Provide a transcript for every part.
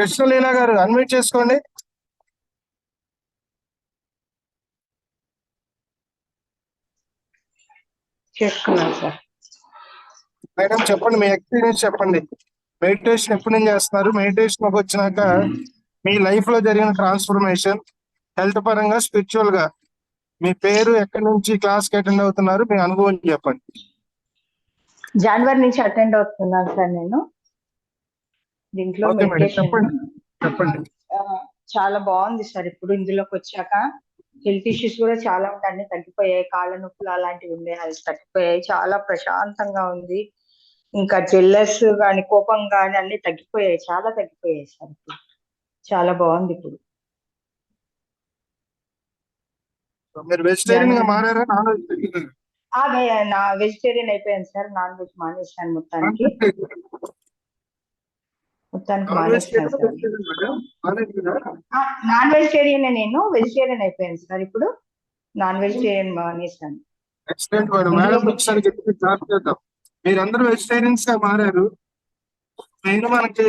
కృష్ణలీల గారు అన్మ్యూట్ చేసుకోండి. చేసుకున్నాను సార్. మేడం చెప్పండి, మీ ఎక్స్పీరియన్స్ చెప్పండి. మెడిటేషన్ ఎప్పటి నుంచి చేస్తున్నారు? మెడిటేషన్ వచ్చినాక మీ లైఫ్ లో జరిగిన ట్రాన్స్ఫర్మేషన్, హెల్త్ పరంగా, స్పిరిచువల్ గా, మీ పేరు, ఎక్కడి నుంచి క్లాస్ కి అటెండ్ అవుతున్నారు, మీ అనుభవం చెప్పండి. జనవరి నుంచి అటెండ్ అవుతున్నాను సార్ నేను దీంట్లో ఓకే మేడం, మెడిటేషన్. చెప్పండి చెప్పండి. చాలా బాగుంది సార్. ఇప్పుడు ఇందులోకి వచ్చాక హెల్త్ ఇష్యూస్ కూడా చాలా ఉంటాయి, అన్ని తగ్గిపోయాయి. కాళ్ళ నొప్పులు అలాంటివి ఉండే అది తగ్గిపోయాయి. చాలా ప్రశాంతంగా ఉంది. ఇంకా జెల్లస్ కానీ కోపం కానీ అన్ని తగ్గిపోయాయి, చాలా తగ్గిపోయాయి సార్. ఇప్పుడు చాలా బాగుంది. ఇప్పుడు మీరు వెజిటేరియన్ గా మారారా, నాన్ వెజిటేరియన్? నా వెజిటేరియన్ అయిపోయాను సార్. నాన్ వెజ్ మానేసాను మొత్తానికి. మానేసాను సార్. నాన్ వెజిటేరియన్ నేను వెజిటేరియన్ అయిపోయాను సార్. ఇప్పుడు నాన్ వెజిటేరియన్ మానేసాను. Excellent madam. మేడం ఒకసారి చెప్పి క్లాస్ చేద్దాం. మీరందరూ వెజిటేరియన్స్ గా మారారు. మెయిన్ మనకి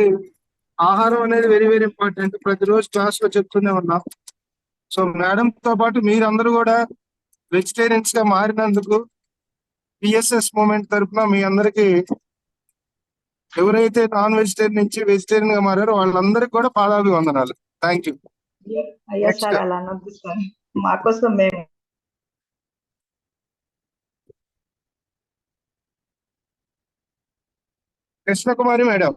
ఆహారం అనేది వెరీ వెరీ ఇంపార్టెంట్. ప్రతిరోజు క్లాస్ లో చెప్తూనే ఉన్నాం. సో మేడం తో పాటు మీరందరూ కూడా వెజిటేరియన్స్ గా మారినందుకు పిఎస్ఎస్ మూమెంట్ తరఫున మీ అందరికి, ఎవరైతే నాన్ వెజిటేరియన్ నుంచి వెజిటేరియన్ గా మారారో వాళ్ళందరికీ కూడా పాదాభివందనాలు. Thank you. అయ్యా సార్, అలా అనొద్దు సార్. మా కోసం మేము Krishnakumari madam,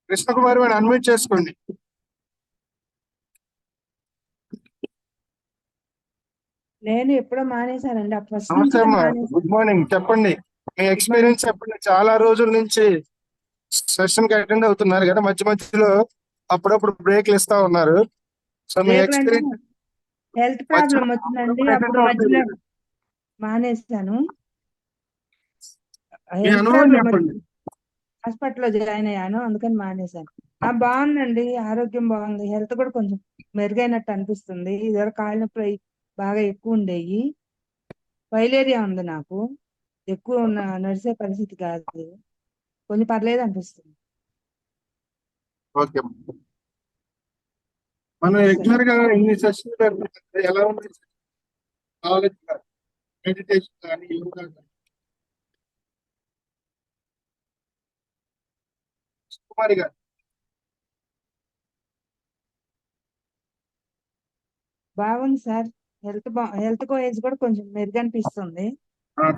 Krishnakumari madam unmute చేసుకోండి. నేను ఎప్పుడో మానేశానండి. నమస్తే అమ్మా, గుడ్ మార్నింగ్. చెప్పండి, మీ ఎక్స్పీరియన్స్ చెప్పండి. చాలా రోజుల నుంచి సెషన్ కి అటెండ్ అవుతున్నారు కదా, మధ్య మధ్యలో అప్పుడప్పుడు బ్రేక్లు ఇస్తా ఉన్నారు. సో మీ ఎక్స్పీరియన్స్. హెల్త్ ప్రాబ్లం వచ్చిందండి, అప్పుడు మధ్యలో మానేశాను. హాస్పిటల్లో జాయిన్ అయ్యాను, అందుకని మానేశాను. బాగుందండి, ఆరోగ్యం బాగుంది. హెల్త్ కూడా కొంచెం మెరుగైనట్టు అనిపిస్తుంది. ఇదివరకు కాళ్ళ నొప్పులు బాగా ఎక్కువ ఉండేవి. వైలేరియా ఉంది నాకు, ఎక్కువ నడిచే పరిస్థితి కాదు. కొంచెం పర్లేదు అనిపిస్తుంది. ఓకే, మనం రెగ్యులర్ గా ఇన్ని సెషన్స్ ఎలా ఉంది? నాలెడ్జ్ కానీ, మెడిటేషన్ కానీ, యోగా కానీ. కుమారి గారు బాగుంది సార్. హెల్త్ వైజ్ కూడా కొంచెం మెరుగనిపిస్తుంది.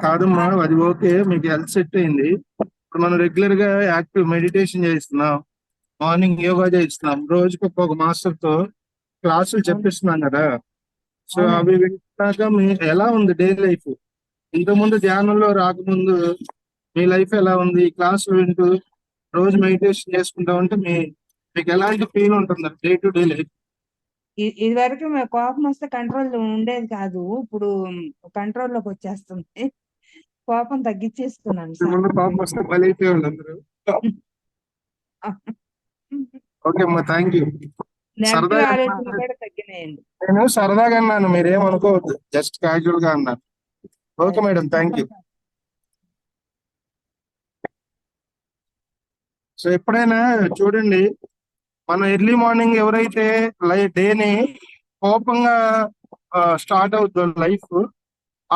కాదమ్మా, అది ఓకే, మీకు హెల్త్ సెట్ అయింది. ఇప్పుడు మనం రెగ్యులర్ గా యాక్టివ్ మెడిటేషన్ చేస్తున్నాం, మార్నింగ్ యోగా చేస్తున్నాం, రోజుకి ఒక మాస్టర్ తో క్లాసులు చెప్పిస్తున్నాం కదా. సో అవి వింటాక మీ ఎలా ఉంది డే లైఫ్? ఇంతకుముందు ధ్యానంలో రాకముందు మీ లైఫ్ ఎలా ఉంది? ఈ క్లాసులు వింటూ రోజు మెడిటేషన్ చేసుకుంటా ఉంటే మీకు ఎలాంటి ఫీల్ ఉంటుంది డే టు డే లైఫ్? ఇది వరకు కోపం వస్తే కంట్రోల్ ఉండేది కాదు, ఇప్పుడు కంట్రోల్ లోకి వచ్చేస్తుంది. కోపం తగ్గించేస్తున్నాను సార్. కోపం వస్తే బలైపోయాడు అందరూ. ఓకే అమ్మా, థ్యాంక్ యూ. నేను సరదాగా అన్నాను, మీరేమనుకోవద్దు, జస్ట్ క్యాజువల్ గా అన్నాను. Okay madam, thank you. So ఎప్పుడైనా చూడండి, మన ఎర్లీ మార్నింగ్ ఎవరైతే డేని కోపంగా స్టార్ట్ అవుతుందో లైఫ్,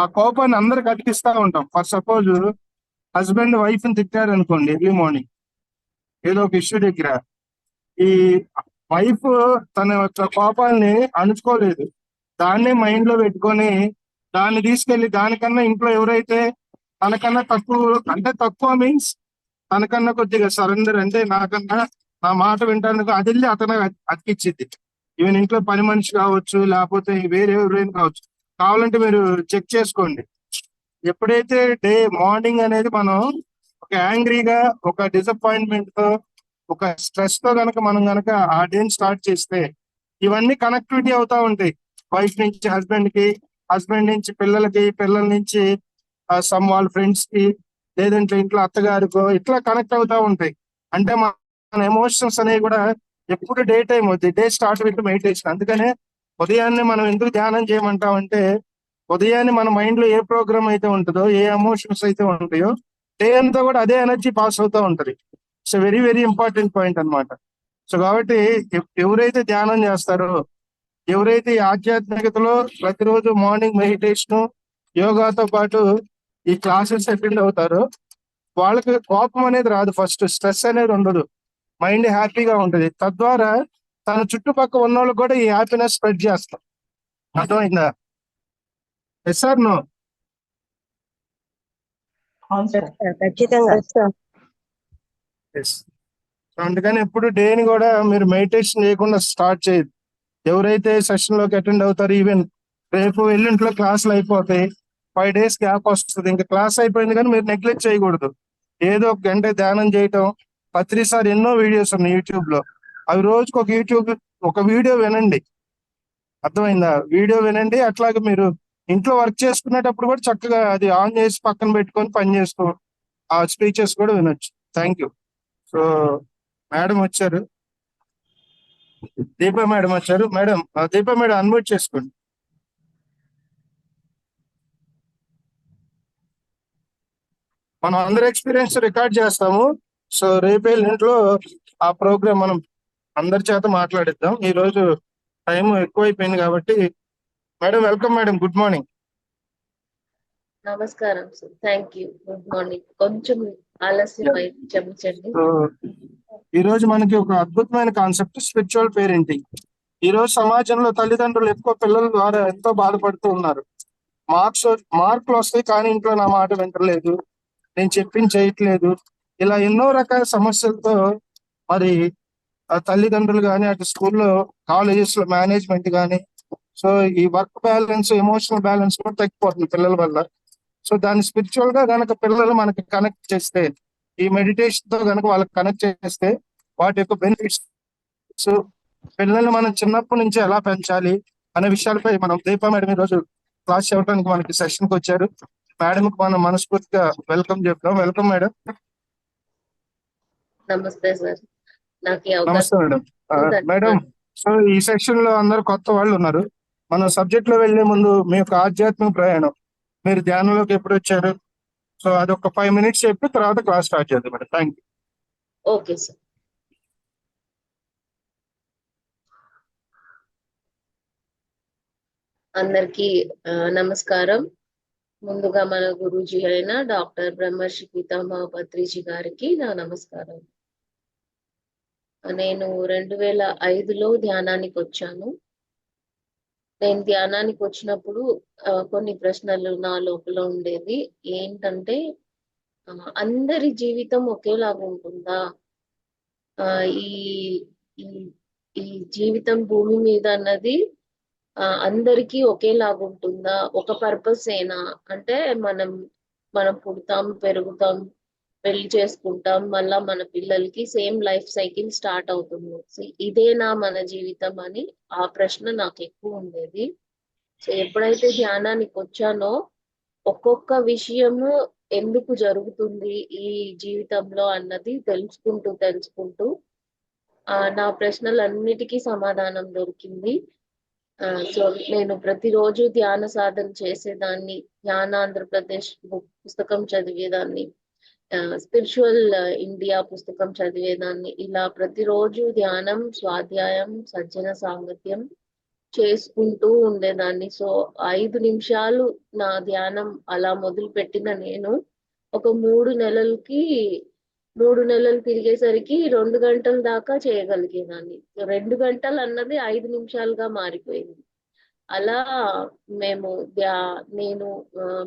ఆ కోపాన్ని అందరికి అతికిస్తా ఉంటాం. ఫర్ సపోజ్ హస్బెండ్ వైఫ్ ని తిట్టారు అనుకోండి ఎర్లీ మార్నింగ్ ఏదో ఒక ఇష్యూ దగ్గర, ఈ వైఫ్ తన యొక్క కోపాన్ని అణుచుకోలేదు, దాన్నే మైండ్ లో పెట్టుకొని దాన్ని తీసుకెళ్లి దానికన్నా ఇంట్లో ఎవరైతే తనకన్నా తక్కువ, అంటే తక్కువ మీన్స్ తనకన్నా కొద్దిగా సరెండర్, అంటే నాకన్నా నా మాట వింటానికి, అది వెళ్ళి అతను అతికిచ్చింది. ఈవెన్ ఇంట్లో పని మనిషి కావచ్చు, లేకపోతే వేరే ఎవరైనా కావచ్చు. కావాలంటే మీరు చెక్ చేసుకోండి. ఎప్పుడైతే డే మార్నింగ్ అనేది మనం ఒక యాంగ్రీగా, ఒక డిసప్పాయింట్మెంట్ తో, ఒక స్ట్రెస్ తో మనం గనక ఆ డేని స్టార్ట్ చేస్తే ఇవన్నీ కనెక్టివిటీ అవుతా ఉంటాయి. వైఫ్ నుంచి హస్బెండ్ కి, హస్బెండ్ నుంచి పిల్లలకి, పిల్లల నుంచి సమ్ వాళ్ళ ఫ్రెండ్స్ కి, లేదంటే ఇంట్లో అత్తగారికో, ఇట్లా కనెక్ట్ అవుతా ఉంటాయి. అంటే మన ఎమోషన్స్ అనేవి కూడా ఎప్పుడు డే టైం అవుతాయి. Day start with meditation. అందుకనే ఉదయాన్నే మనం ఎందుకు ధ్యానం చేయమంటామంటే, ఉదయాన్నే మన మైండ్ లో ఏ ప్రోగ్రామ్ అయితే ఉంటుందో, ఏ ఎమోషన్స్ అయితే ఉంటాయో, డే అంతా కూడా అదే ఎనర్జీ పాస్ అవుతూ ఉంటది. It's very very important point అన్నమాట. సో కాబట్టి ఎవరైతే ధ్యానం చేస్తారో, ఎవరైతే ఈ ఆధ్యాత్మికతలో ప్రతిరోజు మార్నింగ్ మెడిటేషన్ యోగాతో పాటు ఈ క్లాసెస్ అటెండ్ అవుతారో వాళ్ళకి కోపం అనేది రాదు, ఫస్ట్ స్ట్రెస్ అనేది ఉండదు, మైండ్ హ్యాపీగా ఉంటుంది. తద్వారా తన చుట్టుపక్కల ఉన్న వాళ్ళకి కూడా ఈ హ్యాపీనెస్ స్ప్రెడ్ చేస్తాం. అర్థమైందా? Yes sir no? అవును సార్. ఖచ్చితంగా. ఎస్. అందుకని ఎప్పుడు డేని కూడా మీరు మెడిటేషన్ చేయకుండా స్టార్ట్ చేయదు. ఎవరైతే సెషన్ లోకి అటెండ్ అవుతారో, ఈవెన్ రేపు ఎల్లుంట్లో క్లాసులు అయిపోతాయి, 5 days గ్యాప్ వస్తుంది, ఇంకా క్లాస్ అయిపోయింది కానీ మీరు నెగ్లెక్ట్ చేయకూడదు. ఏదో ఒక గంట ధ్యానం చేయటం. పత్రి సార్ ఎన్నో వీడియోస్ ఉన్నాయి యూట్యూబ్ లో, అవి రోజుకి ఒక వీడియో వినండి. అర్థమైందా? వీడియో వినండి. అట్లాగే మీరు ఇంట్లో వర్క్ చేసుకునేటప్పుడు కూడా చక్కగా అది ఆన్ చేసి పక్కన పెట్టుకొని పని చేసుకో, ఆ స్పీచెస్ కూడా వినొచ్చు. Thank you. సో మేడం వచ్చారు, దీపా మేడం వచ్చారు. మేడం, దీపా మేడం అన్మ్యూట్ చేసుకోండి. మనం అందరి ఎక్స్పీరియన్స్ రికార్డ్ చేస్తాము. సో రేపే ఇంట్లో ఆ ప్రోగ్రామ్ మనం అందరి చేత మాట్లాడిద్దాం. ఈ రోజు టైం ఎక్కువైపోయింది కాబట్టి. Madam welcome madam, good morning. నమస్కారం sir, thank you, good morning. కొంచెం ఆలస్యం అయింది, క్షమించండి. సో ఈ రోజు మనకి ఒక అద్భుతమైన కాన్సెప్ట్, స్పిరిచువల్ పేరెంటింగ్. ఈ రోజు సమాజంలో తల్లిదండ్రులు ఎక్కువ పిల్లల ద్వారా ఎంతో బాధపడుతూ ఉన్నారు. మార్కులు వస్తాయి కానీ ఇంట్లో నా మాట వింటలేదు, నేను చెప్పింది చేయట్లేదు, ఇలా ఎన్నో రకాల సమస్యలతో మరి ఆ తల్లిదండ్రులు కానీ, అటు స్కూల్లో కాలేజెస్ లో మేనేజ్మెంట్ కానీ, సో ఈ వర్క్ బ్యాలెన్స్, ఎమోషనల్ బ్యాలెన్స్ కూడా తగ్గిపోతుంది పిల్లల వల్ల. సో దాన్ని స్పిరిచువల్ గా గనక పిల్లలు మనకి కనెక్ట్ చేస్తే, ఈ మెడిటేషన్ తో గనక వాళ్ళకి కనెక్ట్ చేస్తే వాటి యొక్క బెనిఫిట్స్, సో పిల్లల్ని మనం చిన్నప్పటి నుంచి ఎలా పెంచాలి అనే విషయాలపై మనం దీపా మేడం ఈ రోజు క్లాస్ చెప్పడానికి మనకి సెషన్ కి వచ్చారు. మేడం కి మనం మనస్ఫూర్తిగా వెల్కమ్ చెప్తాం. Welcome madam. నమస్తే సార్, నాకు ఈ నమస్తే అవకాశం మేడం. మేడం, సో ఈ సెక్షన్ లో అందరు కొత్త వాళ్ళు ఉన్నారు. మనం సబ్జెక్ట్ లో వెళ్లే ముందు మీ యొక్క ఆధ్యాత్మిక ప్రయాణం, మీరు ధ్యానంలోకి ఎప్పుడు వచ్చారు, సో అది ఒక 5 minutes చెప్పి తర్వాత క్లాస్ స్టార్ట్ చేద్దాం madam. Thank you. Okay sir. అందరికీ నమస్కారం. ముందుగా మన గురూజీ అయిన డాక్టర్ బ్రహ్మర్షి పితామహ పత్రిజీ గారికి నా నమస్కారం. నేను 2005లో ధ్యానానికి వచ్చాను. నేను ధ్యానానికి వచ్చినప్పుడు కొన్ని ప్రశ్నలు నా లోపల ఉండేది. ఏంటంటే, అందరి జీవితం ఒకేలాగా ఉంటుందా? ఈ ఈ ఈ జీవితం భూమి మీద అన్నది అందరికీ ఒకేలాగా ఉంటుందా? ఒక పర్పస్ ఏనా? అంటే మనం పుడతాం, పెరుగుతాం, పెళ్లి చేసుకుంటాం, మళ్ళా మన పిల్లలకి సేమ్ లైఫ్ సైకిల్ స్టార్ట్ అవుతుంది. ఇదేనా మన జీవితం అని ఆ ప్రశ్న నాకు ఎక్కువ ఉండేది. సో ఎప్పుడైతే ధ్యానానికి వచ్చానో, ఒక్కొక్క విషయము ఎందుకు జరుగుతుంది ఈ జీవితంలో అన్నది తెలుసుకుంటూ నా ప్రశ్నలన్నిటికీ సమాధానం దొరికింది. సో నేను ప్రతిరోజు ధ్యాన సాధన చేసేదాన్ని, ధ్యాన ఆంధ్రప్రదేశ్ పుస్తకం చదివేదాన్ని, స్పిరిచువల్ ఇండియా పుస్తకం చదివేదాన్ని. ఇలా ప్రతిరోజు ధ్యానం, స్వాధ్యాయం, సజ్జన సాంగత్యం చేసుకుంటూ ఉండేదాన్ని. సో 5 నిమిషాలు నా ధ్యానం అలా మొదలు పెట్టిన నేను ఒక 3 నెలలు తిరిగేసరికి 2 గంటల దాకా చేయగలిగేదాన్ని. 2 గంటలు అన్నది 5 నిమిషాలుగా మారిపోయింది. అలా మేము నేను,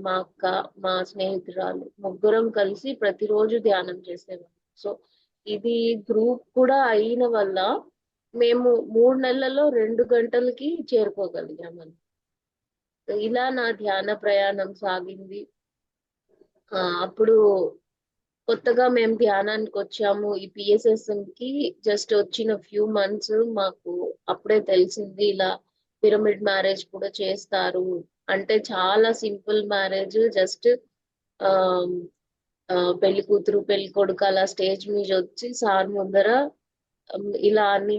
మా అక్క, మా స్నేహితురాలు ముగ్గురం కలిసి ప్రతిరోజు ధ్యానం చేసేవాళ్ళం. సో ఇది గ్రూప్ కూడా అయిన వల్ల మేము 3 నెలల్లో 2 గంటలకి చేరుకోగలిగామని. ఇలా నా ధ్యాన ప్రయాణం సాగింది. అప్పుడు కొత్తగా మేము ధ్యానానికి వచ్చాము. ఈ PSSM కి జస్ట్ వచ్చిన ఫ్యూ మంత్స్ మాకు అప్పుడే తెలిసింది ఇలా పిరమిడ్ మ్యారేజ్ కూడా చేస్తారు. అంటే చాలా సింపుల్ మ్యారేజ్, జస్ట్ పెళ్లి కూతురు పెళ్లి కొడుకు అలా స్టేజ్ మీద వచ్చి సార్ ముందర ఇలా అన్ని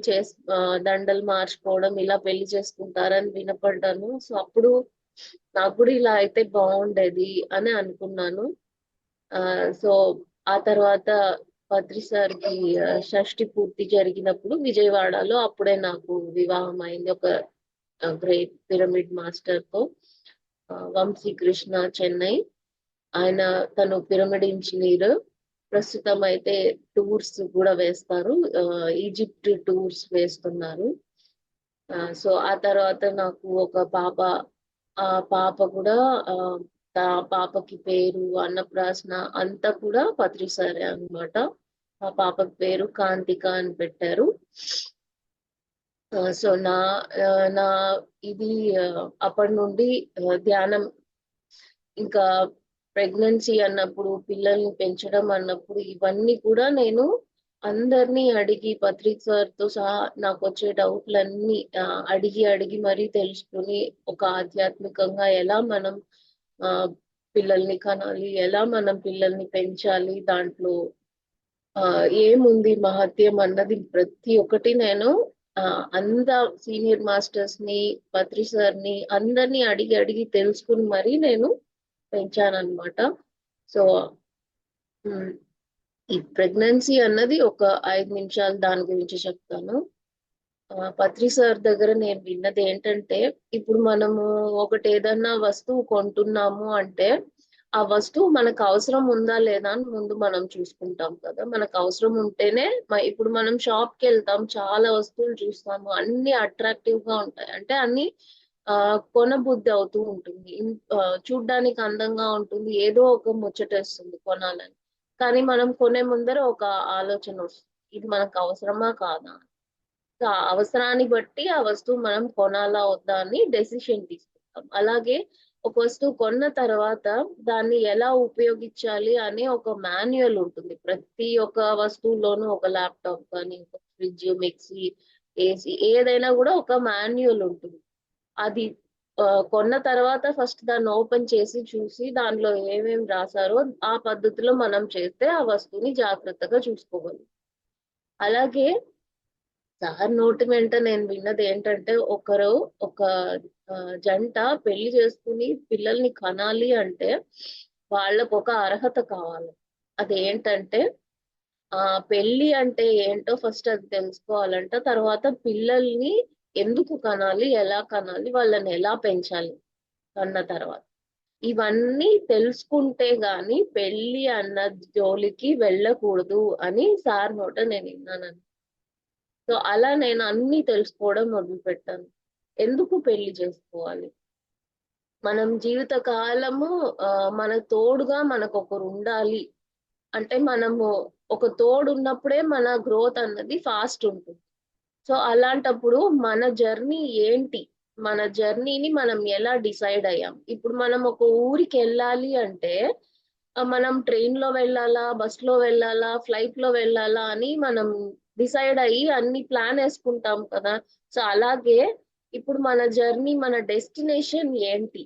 దండలు మార్చుకోవడం, ఇలా పెళ్లి చేసుకుంటారని వినపడ్డాను. సో అప్పుడు నాకు కూడా ఇలా అయితే బాగుండేది అని అనుకున్నాను. సో ఆ తర్వాత పత్రి సార్కి షష్ఠి పూర్తి జరిగినప్పుడు విజయవాడలో అప్పుడే నాకు వివాహం అయింది ఒక గ్రేట్ పిరమిడ్ మాస్టర్ తో, వంశీకృష్ణ చెన్నై. తను పిరమిడ్ ఇంజనీర్. ప్రస్తుతం అయితే టూర్స్ కూడా వేస్తారు, ఈజిప్ట్ టూర్స్ వేస్తున్నారు. సో ఆ తర్వాత నాకు ఒక పాప, ఆ పాప కూడా ఆ పాపకి పేరు అన్నప్రాసన అంతా కూడా పత్రి సారే అన్నమాట. ఆ పాపకి పేరు కాంతిక అని పెట్టారు. సో నా ఇది అప్పటి నుండి ధ్యానం, ఇంకా ప్రెగ్నెన్సీ అన్నప్పుడు, పిల్లల్ని పెంచడం అన్నప్పుడు ఇవన్నీ కూడా నేను అందరినీ అడిగి, పత్రిక్ సార్ తో సహా నాకు వచ్చే డౌట్లన్నీ అడిగి మరీ తెలుసుకుని, ఒక ఆధ్యాత్మికంగా ఎలా మనం పిల్లల్ని కనాలి, ఎలా మనం పిల్లల్ని పెంచాలి, దాంట్లో ఏముంది మహత్యం అన్నది ప్రతి ఒక్కటి నేను సీనియర్ మాస్టర్స్ ని, పత్రి సార్ ని అందరినీ అడిగి తెలుసుకుని మరీ నేను పెంచానన్నమాట. సో ఈ ప్రెగ్నెన్సీ అన్నది ఒక 5 నిమిషాలు దాని గురించి చెప్తాను. పత్రి సార్ దగ్గర నేను విన్నది ఏంటంటే, ఇప్పుడు మనము ఒకటి ఏదన్నా వస్తువు కొంటున్నాము అంటే ఆ వస్తువు మనకు అవసరం ఉందా లేదా అని ముందు మనం చూసుకుంటాం కదా. మనకు అవసరం ఉంటేనే, ఇప్పుడు మనం షాప్ కి వెళ్తాం, చాలా వస్తువులు చూస్తాము, అన్ని అట్రాక్టివ్ గా ఉంటాయి, అంటే అన్ని కొనబుద్ధి అవుతూ ఉంటుంది, చూడ్డానికి అందంగా ఉంటుంది, ఏదో ఒక ముచ్చటేస్తుంది కొనాలని. కానీ మనం కొనే ముందర ఒక ఆలోచన వస్తుంది, ఇది మనకు అవసరమా కాదా. ఆ అవసరాన్ని బట్టి ఆ వస్తువు మనం కొనాలా వద్దా అని డెసిషన్ తీసుకుంటాం. అలాగే ఒక వస్తువు కొన్న తర్వాత దాన్ని ఎలా ఉపయోగించాలి అనే ఒక మాన్యువల్ ఉంటుంది ప్రతి ఒక్క వస్తువులోనూ. ఒక ల్యాప్టాప్ కానీ, ఒక ఫ్రిడ్జ్, మిక్సీ, ఏసీ, ఏదైనా కూడా ఒక మాన్యువల్ ఉంటుంది. అది కొన్న తర్వాత ఫస్ట్ దాన్ని ఓపెన్ చేసి చూసి దానిలో ఏమేమి రాశారో ఆ పద్ధతిలో మనం చేస్తే ఆ వస్తువుని జాగ్రత్తగా చూసుకోగలం. అలాగే సార్ నోటి వెంట నేను విన్నది ఏంటంటే, ఒక జంట పెళ్లి చేసుకుని పిల్లల్ని కనాలి అంటే వాళ్ళకు ఒక అర్హత కావాలి. అదేంటంటే పెళ్లి అంటే ఏంటో ఫస్ట్ అది తెలుసుకోవాలంట. తర్వాత పిల్లల్ని ఎందుకు కనాలి, ఎలా కనాలి, వాళ్ళని ఎలా పెంచాలి కన్న తర్వాత. ఇవన్నీ తెలుసుకుంటే గాని పెళ్లి అన్న జోలికి వెళ్ళకూడదు అని సార్ నోట నేను విన్నానండి. సో అలా నేను అన్ని తెలుసుకోవడం మొదలు పెట్టాను. ఎందుకు పెళ్లి చేసుకోవాలి, మనం జీవిత కాలము మన తోడుగా మనకొకరు ఉండాలి అంటే, మనము ఒక తోడు ఉన్నప్పుడే మన గ్రోత్ అన్నది ఫాస్ట్ ఉంటుంది. సో అలాంటప్పుడు మన జర్నీ ఏంటి, మన జర్నీని మనం ఎలా డిసైడ్ అయ్యాం. ఇప్పుడు మనం ఒక ఊరికి వెళ్ళాలి అంటే మనం ట్రైన్ లో వెళ్ళాలా, బస్ లో వెళ్ళాలా, ఫ్లైట్ లో వెళ్ళాలా అని మనం డిసైడ్ అయ్యి అన్ని ప్లాన్ వేసుకుంటాం కదా. సో అలాగే ఇప్పుడు మన జర్నీ, మన డెస్టినేషన్ ఏంటి,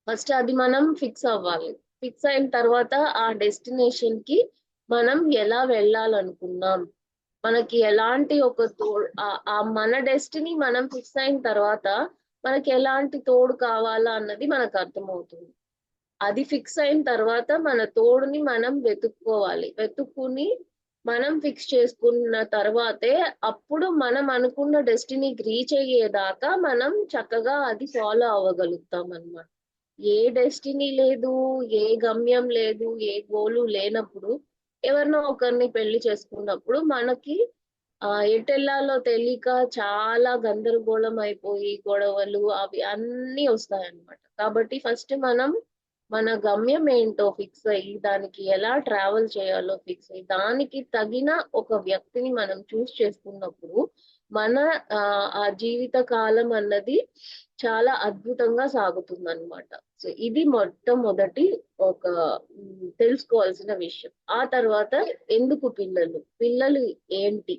ఫస్ట్ అది మనం ఫిక్స్ అవ్వాలి. ఫిక్స్ అయిన తర్వాత ఆ డెస్టినేషన్ కి మనం ఎలా వెళ్ళాలనుకున్నాం, మనకి ఎలాంటి ఒక తోడు, మన డెస్టినీ మనం ఫిక్స్ అయిన తర్వాత మనకి ఎలాంటి తోడు కావాలా అన్నది మనకు అర్థమవుతుంది. అది ఫిక్స్ అయిన తర్వాత మన తోడుని మనం వెతుక్కుని మనం ఫిక్స్ చేసుకున్న తర్వాతే అప్పుడు మనం అనుకున్న డెస్టినీకి రీచ్ అయ్యేదాకా మనం చక్కగా అది ఫాలో అవ్వగలుగుతాం అన్నమాట. ఏ డెస్టినీ లేదు, ఏ గమ్యం లేదు, ఏ గోలు లేనప్పుడు ఎవరినో ఒకరిని పెళ్లి చేసుకున్నప్పుడు మనకి ఎటెల్లాలో తెలియక చాలా గందరగోళం అయిపోయి గొడవలు అవి అన్ని వస్తాయన్నమాట. కాబట్టి ఫస్ట్ మనం మన గమ్యం ఏంటో ఫిక్స్ అయ్యి, దానికి ఎలా ట్రావెల్ చేయాలో ఫిక్స్ అయ్యి, దానికి తగిన ఒక వ్యక్తిని మనం చూస్ చేసుకున్నప్పుడు మన ఆ జీవిత కాలం అన్నది చాలా అద్భుతంగా సాగుతుంది అనమాట. సో ఇది మొట్టమొదటి ఒక తెలుసుకోవాల్సిన విషయం. ఆ తర్వాత ఎందుకు పిల్లలు ఏంటి,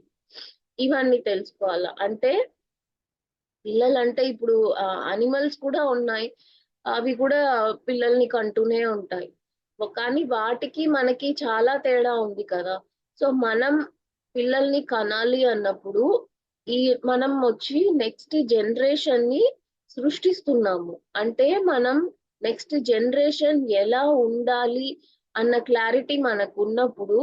ఇవన్నీ తెలుసుకోవాలా. అంటే పిల్లలు అంటే ఇప్పుడు అనిమల్స్ కూడా ఉన్నాయి, అవి కూడా పిల్లల్ని కంటూనే ఉంటాయి. కానీ వాటికి మనకి చాలా తేడా ఉంది కదా. సో మనం పిల్లల్ని కనాలి అన్నప్పుడు మనం వచ్చి నెక్స్ట్ జనరేషన్ ని సృష్టిస్తున్నాము. అంటే మనం నెక్స్ట్ జనరేషన్ ఎలా ఉండాలి అన్న క్లారిటీ మనకు ఉన్నప్పుడు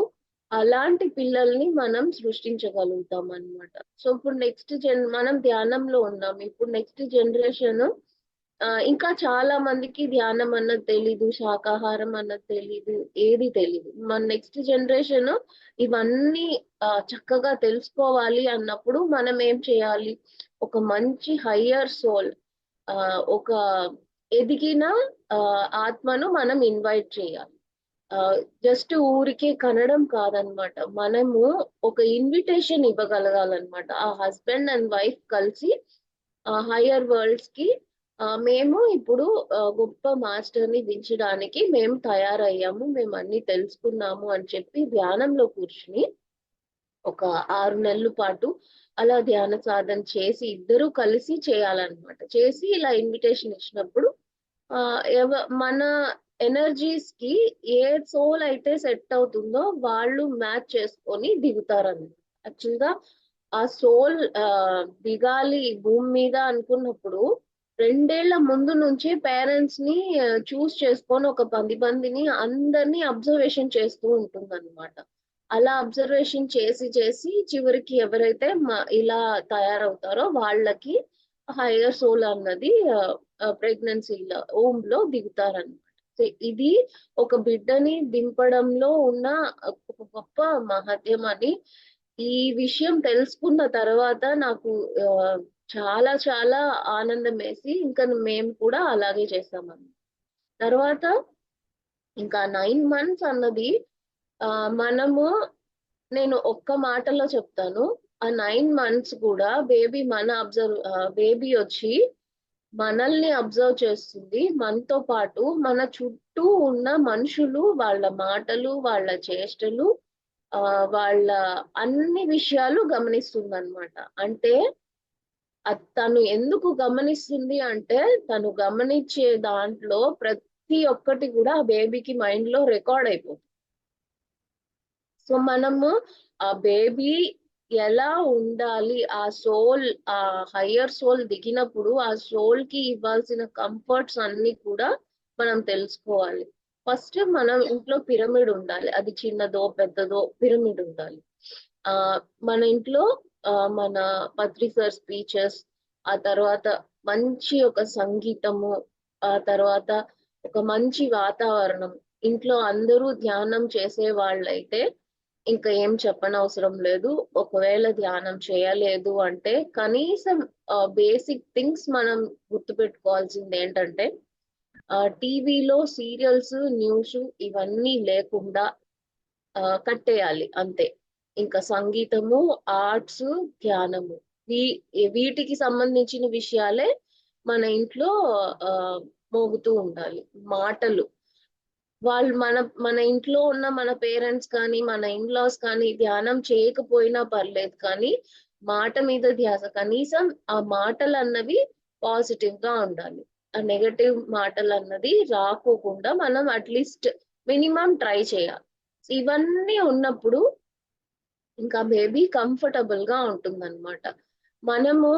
అలాంటి పిల్లల్ని మనం సృష్టించగలుగుతాం అన్నమాట. సో ఇప్పుడు మనం ధ్యానంలో ఉన్నాం. ఇప్పుడు నెక్స్ట్ జనరేషన్ ఇంకా చాలా మందికి ధ్యానం అన్నది తెలీదు, శాకాహారం అన్నది తెలీదు, ఏది తెలీదు. మన నెక్స్ట్ జనరేషన్ ఇవన్నీ చక్కగా తెలుసుకోవాలి అన్నప్పుడు మనం ఏం చేయాలి? ఒక మంచి హయ్యర్ సోల్, ఒక ఎదిగిన ఆత్మను మనం ఇన్వైట్ చేయాలి. జస్ట్ ఊరికే కనడం కాదనమాట. మనము ఒక ఇన్విటేషన్ ఇవ్వగలగాలన్నమాట. ఆ హస్బెండ్ అండ్ వైఫ్ కలిసి హయ్యర్ వరల్డ్స్ కి మేము ఇప్పుడు గొప్ప మాస్టర్ ని దించడానికి మేము తయారయ్యాము, మేము అన్ని తెలుసుకున్నాము అని చెప్పి ధ్యానంలో కూర్చుని ఒక 6 నెలల పాటు అలా ధ్యాన సాధన చేసి ఇద్దరూ కలిసి చేయాలన్నమాట. చేసి ఇలా ఇన్విటేషన్ ఇచ్చినప్పుడు మన ఎనర్జీస్ కి ఏ సోల్ అయితే సెట్ అవుతుందో వాళ్ళు మ్యాచ్ చేసుకొని దిగుతారన్నమాట. యాక్చువల్ గా ఆ సోల్ దిగాలి భూమి మీద అనుకున్నప్పుడు 2 ఏళ్ల ముందు నుంచి పేరెంట్స్ ని చూస్ చేసుకొని ఒక 10 మందిని అందరినీ అబ్జర్వేషన్ చేస్తూ ఉంటుందన్నమాట. అలా అబ్జర్వేషన్ చేసి చేసి చివరికి ఎవరైతే ఇలా తయారవుతారో వాళ్ళకి హయ్యర్ సోల్ అన్నది ప్రెగ్నెన్సీలో లో దిగుతారన్నమాట. ఇది ఒక బిడ్డని దింపడంలో ఉన్న ఒక గొప్ప మహత్యం అని ఈ విషయం తెలుసుకున్న తర్వాత నాకు చాలా చాలా ఆనందం వేసి ఇంకా మేము కూడా అలాగే చేస్తామని. తర్వాత ఇంకా 9 months అన్నది మనము, నేను ఒక్క మాటలో చెప్తాను, ఆ 9 months కూడా బేబీ వచ్చి మనల్ని అబ్జర్వ్ చేస్తుంది. మనతో పాటు మన చుట్టూ ఉన్న మనుషులు, వాళ్ళ మాటలు, వాళ్ళ చేష్టలు, వాళ్ళ అన్ని విషయాలు గమనిస్తుంది అనమాట. అంటే తను ఎందుకు గమనిస్తుంది అంటే తను గమనించే దాంట్లో ప్రతి ఒక్కటి కూడా ఆ బేబీకి మైండ్ లో రికార్డ్ అయిపోతుంది. సో మనము ఆ బేబీ ఎలా ఉండాలి, ఆ సోల్, ఆ హయ్యర్ సోల్ దిగినప్పుడు ఆ సోల్ కి ఇవ్వాల్సిన కంఫర్ట్స్ అన్ని కూడా మనం తెలుసుకోవాలి. ఫస్ట్ మనం ఇంట్లో పిరమిడ్ ఉండాలి. అది చిన్నదో పెద్దదో పిరమిడ్ ఉండాలి. మన ఇంట్లో మన పత్రి సార్ స్పీచెస్, ఆ తర్వాత మంచి ఒక సంగీతము, ఆ తర్వాత ఒక మంచి వాతావరణం, ఇంట్లో అందరూ ధ్యానం చేసే వాళ్ళైతే ఇంకా ఏం చెప్పనవసరం లేదు. ఒకవేళ ధ్యానం చేయలేదు అంటే కనీసం బేసిక్ థింగ్స్ మనం గుర్తుపెట్టుకోవాల్సింది ఏంటంటే టీవీలో సీరియల్స్, న్యూస్ ఇవన్నీ లేకుండా కట్టేయాలి అంతే. ఇంకా సంగీతము, ఆర్ట్స్, ధ్యానము వీటికి సంబంధించిన విషయాలే మన ఇంట్లో మోగుతూ ఉండాలి. మాటలు, వాళ్ళు మన ఇంట్లో ఉన్న మన పేరెంట్స్ కానీ మన ఇన్లాస్ కానీ ధ్యానం చేయకపోయినా పర్లేదు, కానీ మాట మీద ధ్యాస, కనీసం ఆ మాటలు అన్నవి పాజిటివ్ గా ఉండాలి. ఆ నెగటివ్ మాటలు అన్నది రాకోకుండా మనం అట్లీస్ట్ మినిమం ట్రై చేయాలి. ఇవన్నీ ఉన్నప్పుడు ఇంకా బేబీ కంఫర్టబుల్ గా ఉంటుందన్నమాట. మనము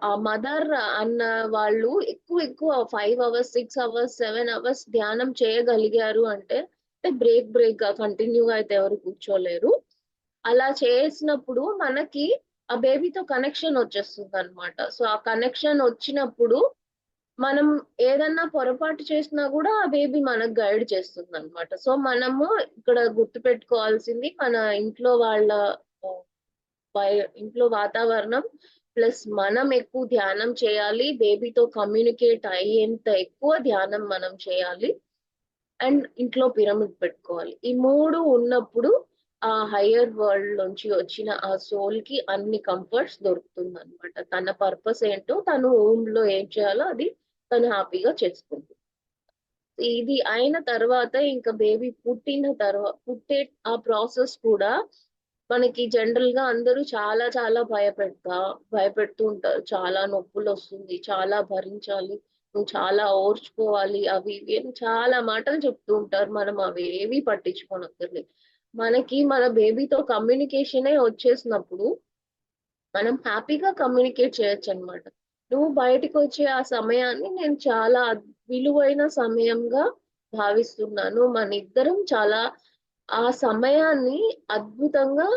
ఆ మదర్ అన్న వాళ్ళు ఎక్కువ 5 hours 6 hours 7 hours ధ్యానం చేయగలిగారు అంటే బ్రేక్ గా కంటిన్యూగా అయితే ఎవరు కూర్చోలేరు. అలా చేసినప్పుడు మనకి ఆ బేబీతో కనెక్షన్ వచ్చేస్తుంది అనమాట. సో ఆ కనెక్షన్ వచ్చినప్పుడు మనం ఏదన్నా పొరపాటు చేసినా కూడా ఆ బేబీ మనకు గైడ్ చేస్తుంది అనమాట. సో మనము ఇక్కడ గుర్తుపెట్టుకోవాల్సింది మన ఇంట్లో వాళ్ళ ఇంట్లో వాతావరణం ప్లస్ మనం ఎక్కువ ధ్యానం చేయాలి. బేబీతో కమ్యూనికేట్ అయ్యేంత ఎక్కువ ధ్యానం మనం చేయాలి. అండ్ ఇంట్లో పిరమిడ్ పెట్టుకోవాలి. ఈ 3 ఉన్నప్పుడు ఆ హయ్యర్ వరల్డ్ నుంచి వచ్చిన ఆ సోల్ కి అన్ని కంఫర్ట్స్ దొరుకుతుంది అనమాట. తన పర్పస్ ఏంటో, తను హోమ్ లో ఏం చేయాలో అది తను హ్యాపీగా చేసుకుంటుంది. ఇది అయిన తర్వాత ఇంకా బేబీ పుట్టే ఆ ప్రాసెస్ కూడా మనకి జనరల్ గా అందరూ చాలా చాలా భయపెడుతూ ఉంటారు. చాలా నొప్పులు వస్తుంది, చాలా భరించాలి, నువ్వు చాలా ఓర్చుకోవాలి, అవి ఇవి అని చాలా మాటలు చెప్తూ ఉంటారు. మనం అవి ఏవి పట్టించుకోనక్కర్లేదు. మనకి మన బేబీతో కమ్యూనికేషనే వచ్చేసినప్పుడు మనం హ్యాపీగా కమ్యూనికేట్ చేయొచ్చు అనమాట. నువ్వు బయటకు వచ్చే ఆ సమయాన్ని నేను చాలా విలువైన సమయంగా భావిస్తున్నాను. మన ఇద్దరం చాలా ఆ సమయాన్ని అద్భుతంగా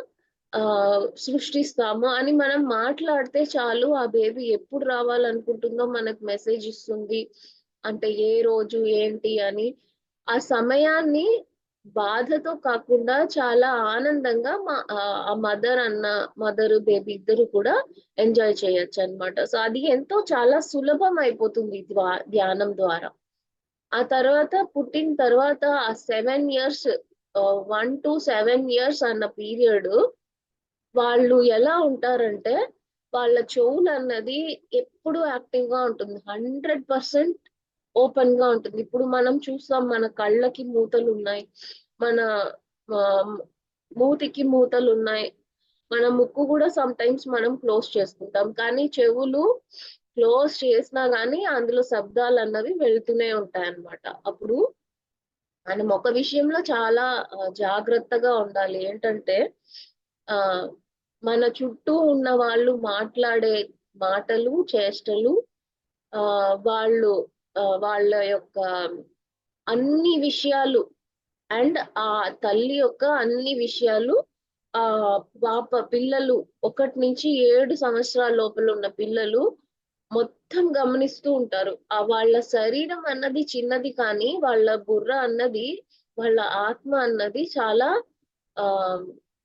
సృష్టిస్తాము అని మనం మాట్లాడితే చాలు, ఆ బేబీ ఎప్పుడు రావాలనుకుంటుందో మనకు మెసేజ్ ఇస్తుంది. అంటే ఏ రోజు ఏంటి అని ఆ సమయాన్ని బాధతో కాకుండా చాలా ఆనందంగా ఆ మదర్ బేబీ ఇద్దరు కూడా ఎంజాయ్ చేయొచ్చు అన్నమాట. సో అది ఎంతో చాలా సులభం అయిపోతుంది ధ్యానం ద్వారా. ఆ తర్వాత పుట్టిన తర్వాత ఆ 7 years 1 to 7 years అన్న పీరియడ్ వాళ్ళు ఎలా ఉంటారంటే, వాళ్ళ చెవులు అన్నది ఎప్పుడు యాక్టివ్ గా ఉంటుంది. 100% ఓపెన్ గా ఉంటుంది. ఇప్పుడు మనం చూస్తాం, మన కళ్ళకి మూతలు ఉన్నాయి, మన ఆ, మూతికి మూతలు ఉన్నాయి, మన ముక్కు కూడా సమ్ టైమ్స్ మనం క్లోజ్ చేసుకుంటాం. కానీ చెవులు క్లోజ్ చేసినా గానీ అందులో శబ్దాలు అన్నవి వెళ్తూనే ఉంటాయి అన్నమాట. అప్పుడు మనం ఒక విషయంలో చాలా జాగ్రత్తగా ఉండాలి. ఏంటంటే ఆ మన చుట్టూ ఉన్న వాళ్ళు మాట్లాడే మాటలు, చేష్టలు, ఆ వాళ్ళు వాళ్ళ యొక్క అన్ని విషయాలు అండ్ ఆ తల్లి యొక్క అన్ని విషయాలు, ఆ పిల్లలు 1 నుంచి 7 సంవత్సరాల లోపల ఉన్న పిల్లలు మొత్తం గమనిస్తూ ఉంటారు. వాళ్ళ శరీరం అన్నది చిన్నది కానీ వాళ్ళ బుర్ర అన్నది, వాళ్ళ ఆత్మ అన్నది చాలా ఆ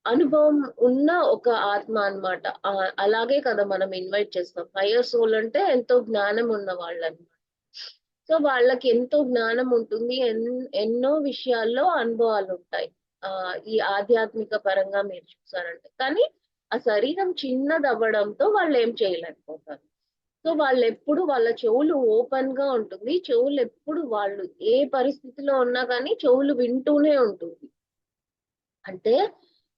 అనుభవం ఉన్న ఒక ఆత్మ అన్నమాట. అలాగే కదా మనం ఇన్వైట్ చేస్తాం. హయ్యర్ సోల్ అంటే ఎంతో జ్ఞానం ఉన్న వాళ్ళని. సో వాళ్ళకి ఎంతో జ్ఞానం ఉంటుంది, ఎన్నో విషయాల్లో అనుభవాలు ఉంటాయి. ఈ ఆధ్యాత్మిక పరంగా మీరు చూసారంటే. కానీ ఆ శరీరం చిన్నది అవ్వడంతో వాళ్ళు ఏం చేయలేకపోతారు. సో వాళ్ళు ఎప్పుడు వాళ్ళ చెవులు ఓపెన్ గా ఉంటుంది. చెవులు ఎప్పుడు వాళ్ళు ఏ పరిస్థితిలో ఉన్నా కానీ చెవులు వింటూనే ఉంటుంది. అంటే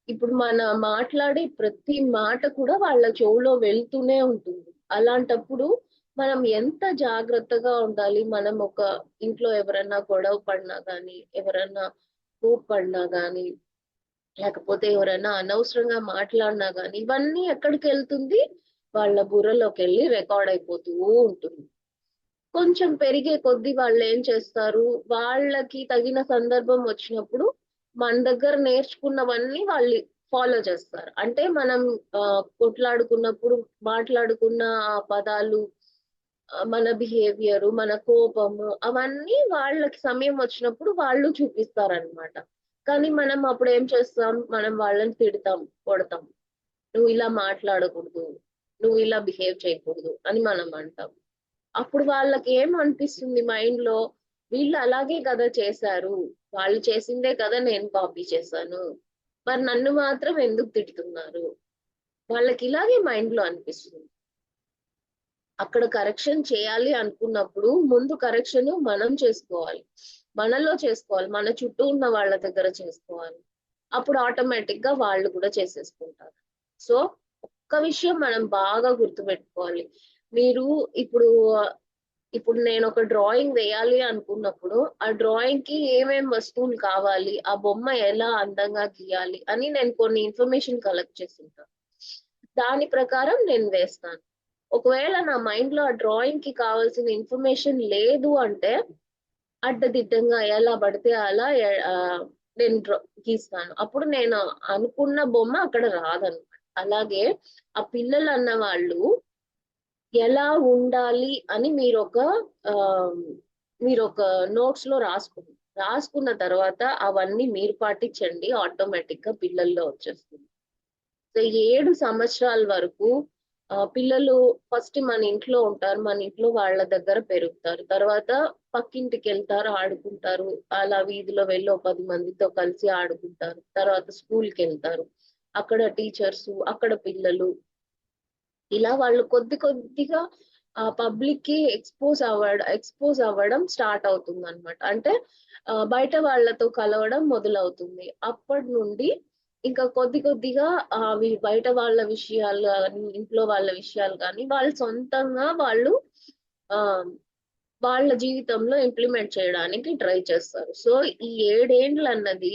ఇప్పుడు మన మాట్లాడే ప్రతి మాట కూడా వాళ్ళ చెవులో వెళ్తూనే ఉంటుంది. అలాంటప్పుడు మనం ఎంత జాగ్రత్తగా ఉండాలి. మనం ఒక ఇంట్లో ఎవరన్నా గొడవ పడినా గానీ, ఎవరన్నా కోప్పడినా గానీ, లేకపోతే ఎవరైనా అనవసరంగా మాట్లాడినా గానీ, ఇవన్నీ ఎక్కడికి వెళ్తుంది, వాళ్ళ బుర్రలోకి వెళ్ళి రికార్డ్ అయిపోతూ ఉంటుంది. కొంచెం పెరిగే కొద్దీ వాళ్ళు ఏం చేస్తారు, వాళ్ళకి తగిన సందర్భం వచ్చినప్పుడు మన దగ్గర నేర్చుకున్నవన్నీ వాళ్ళు ఫాలో చేస్తారు. అంటే మనం కొట్లాడుకున్నప్పుడు మాట్లాడుకున్న ఆ పదాలు, మన బిహేవియర్, మన కోపము, అవన్నీ వాళ్ళకి సమయం వచ్చినప్పుడు వాళ్ళు చూపిస్తారనమాట. కానీ మనం అప్పుడు ఏం చేస్తాం, మనం వాళ్ళని తిడతాం, కొడతాం. నువ్వు ఇలా మాట్లాడకూడదు, నువ్వు ఇలా బిహేవ్ చేయకూడదు అని మనం అంటాం. అప్పుడు వాళ్ళకి ఏం అనిపిస్తుంది మైండ్ లో, వీళ్ళు అలాగే కదా చేశారు, వాళ్ళు చేసిందే కదా నేను కాపీ చేశాను, మరి నన్ను మాత్రం ఎందుకు తిడుతున్నారు, వాళ్ళకి ఇలాగే మైండ్ లో అనిపిస్తుంది. అక్కడ కరెక్షన్ చేయాలి అనుకున్నప్పుడు ముందు కరెక్షన్ మనం చేసుకోవాలి, మనలో చేసుకోవాలి, మన చుట్టూ ఉన్న వాళ్ళ దగ్గర చేసుకోవాలి. అప్పుడు ఆటోమేటిక్ గా వాళ్ళు కూడా చేసేసుకుంటారు. సో ఒక్క విషయం మనం బాగా గుర్తుపెట్టుకోవాలి. మీరు ఇప్పుడు ఇప్పుడు నేను ఒక డ్రాయింగ్ వేయాలి అనుకున్నప్పుడు ఆ డ్రాయింగ్ కి ఏమేం వస్తువులు కావాలి, ఆ బొమ్మ ఎలా అందంగా గీయాలి అని నేను కొన్ని ఇన్ఫర్మేషన్ కలెక్ట్ చేసింటాను. దాని ప్రకారం నేను వేస్తాను. ఒకవేళ నా మైండ్ లో ఆ డ్రాయింగ్ కి కావాల్సిన ఇన్ఫర్మేషన్ లేదు అంటే అడ్డదిడ్డంగా ఎలా పడితే అలా నేను గీస్తాను. అప్పుడు నేను అనుకున్న బొమ్మ అక్కడ రాదన్నమాట. అలాగే ఆ పిల్లలు అన్న వాళ్ళు ఎలా ఉండాలి అని మీరు ఒక నోట్స్ లో రాసుకున్న తర్వాత అవన్నీ మీరు పాటించండి, ఆటోమేటిక్ గా పిల్లల్లో వచ్చేస్తుంది. సో 7 సంవత్సరాల వరకు పిల్లలు ఫస్ట్ మన ఇంట్లో ఉంటారు, మన ఇంట్లో వాళ్ళ దగ్గర పెరుగుతారు, తర్వాత పక్కింటికి వెళ్తారు, ఆడుకుంటారు, అలా వీధిలో వెళ్ళి 10 మందితో కలిసి ఆడుకుంటారు, తర్వాత స్కూల్ కి వెళ్తారు, అక్కడ టీచర్స్, అక్కడ పిల్లలు, ఇలా వాళ్ళు కొద్ది కొద్దిగా ఆ పబ్లిక్ కి ఎక్స్పోజ్ అవ్వడం స్టార్ట్ అవుతుంది అనమాట. అంటే బయట వాళ్ళతో కలవడం మొదలవుతుంది. అప్పటి నుండి ఇంకా కొద్ది కొద్దిగా అవి బయట వాళ్ళ విషయాలు కానీ, ఇంట్లో వాళ్ళ విషయాలు కానీ వాళ్ళు సొంతంగా ఆ వాళ్ళ జీవితంలో ఇంప్లిమెంట్ చేయడానికి ట్రై చేస్తారు. సో ఈ 7 ఏండ్లు అన్నది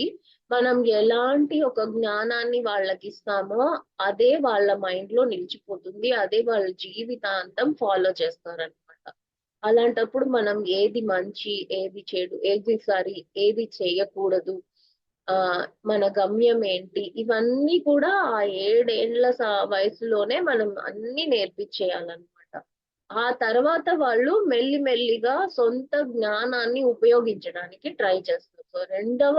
మనం ఎలాంటి ఒక జ్ఞానాన్ని వాళ్ళకి ఇస్తామో అదే వాళ్ళ మైండ్ లో నిలిచిపోతుంది, అదే వాళ్ళ జీవితాంతం ఫాలో చేస్తారనమాట. అలాంటప్పుడు మనం ఏది మంచి, ఏది చెడు, ఏది సరి, ఏది చేయకూడదు, మన గమ్యం ఏంటి, ఇవన్నీ కూడా ఆ 7 ఏళ్ల వయసులోనే మనం అన్ని నేర్పించేయాలన్నమాట. ఆ తర్వాత వాళ్ళు మెల్లిమెల్లిగా సొంత జ్ఞానాన్ని ఉపయోగించడానికి ట్రై చేస్తారు. సో రెండవ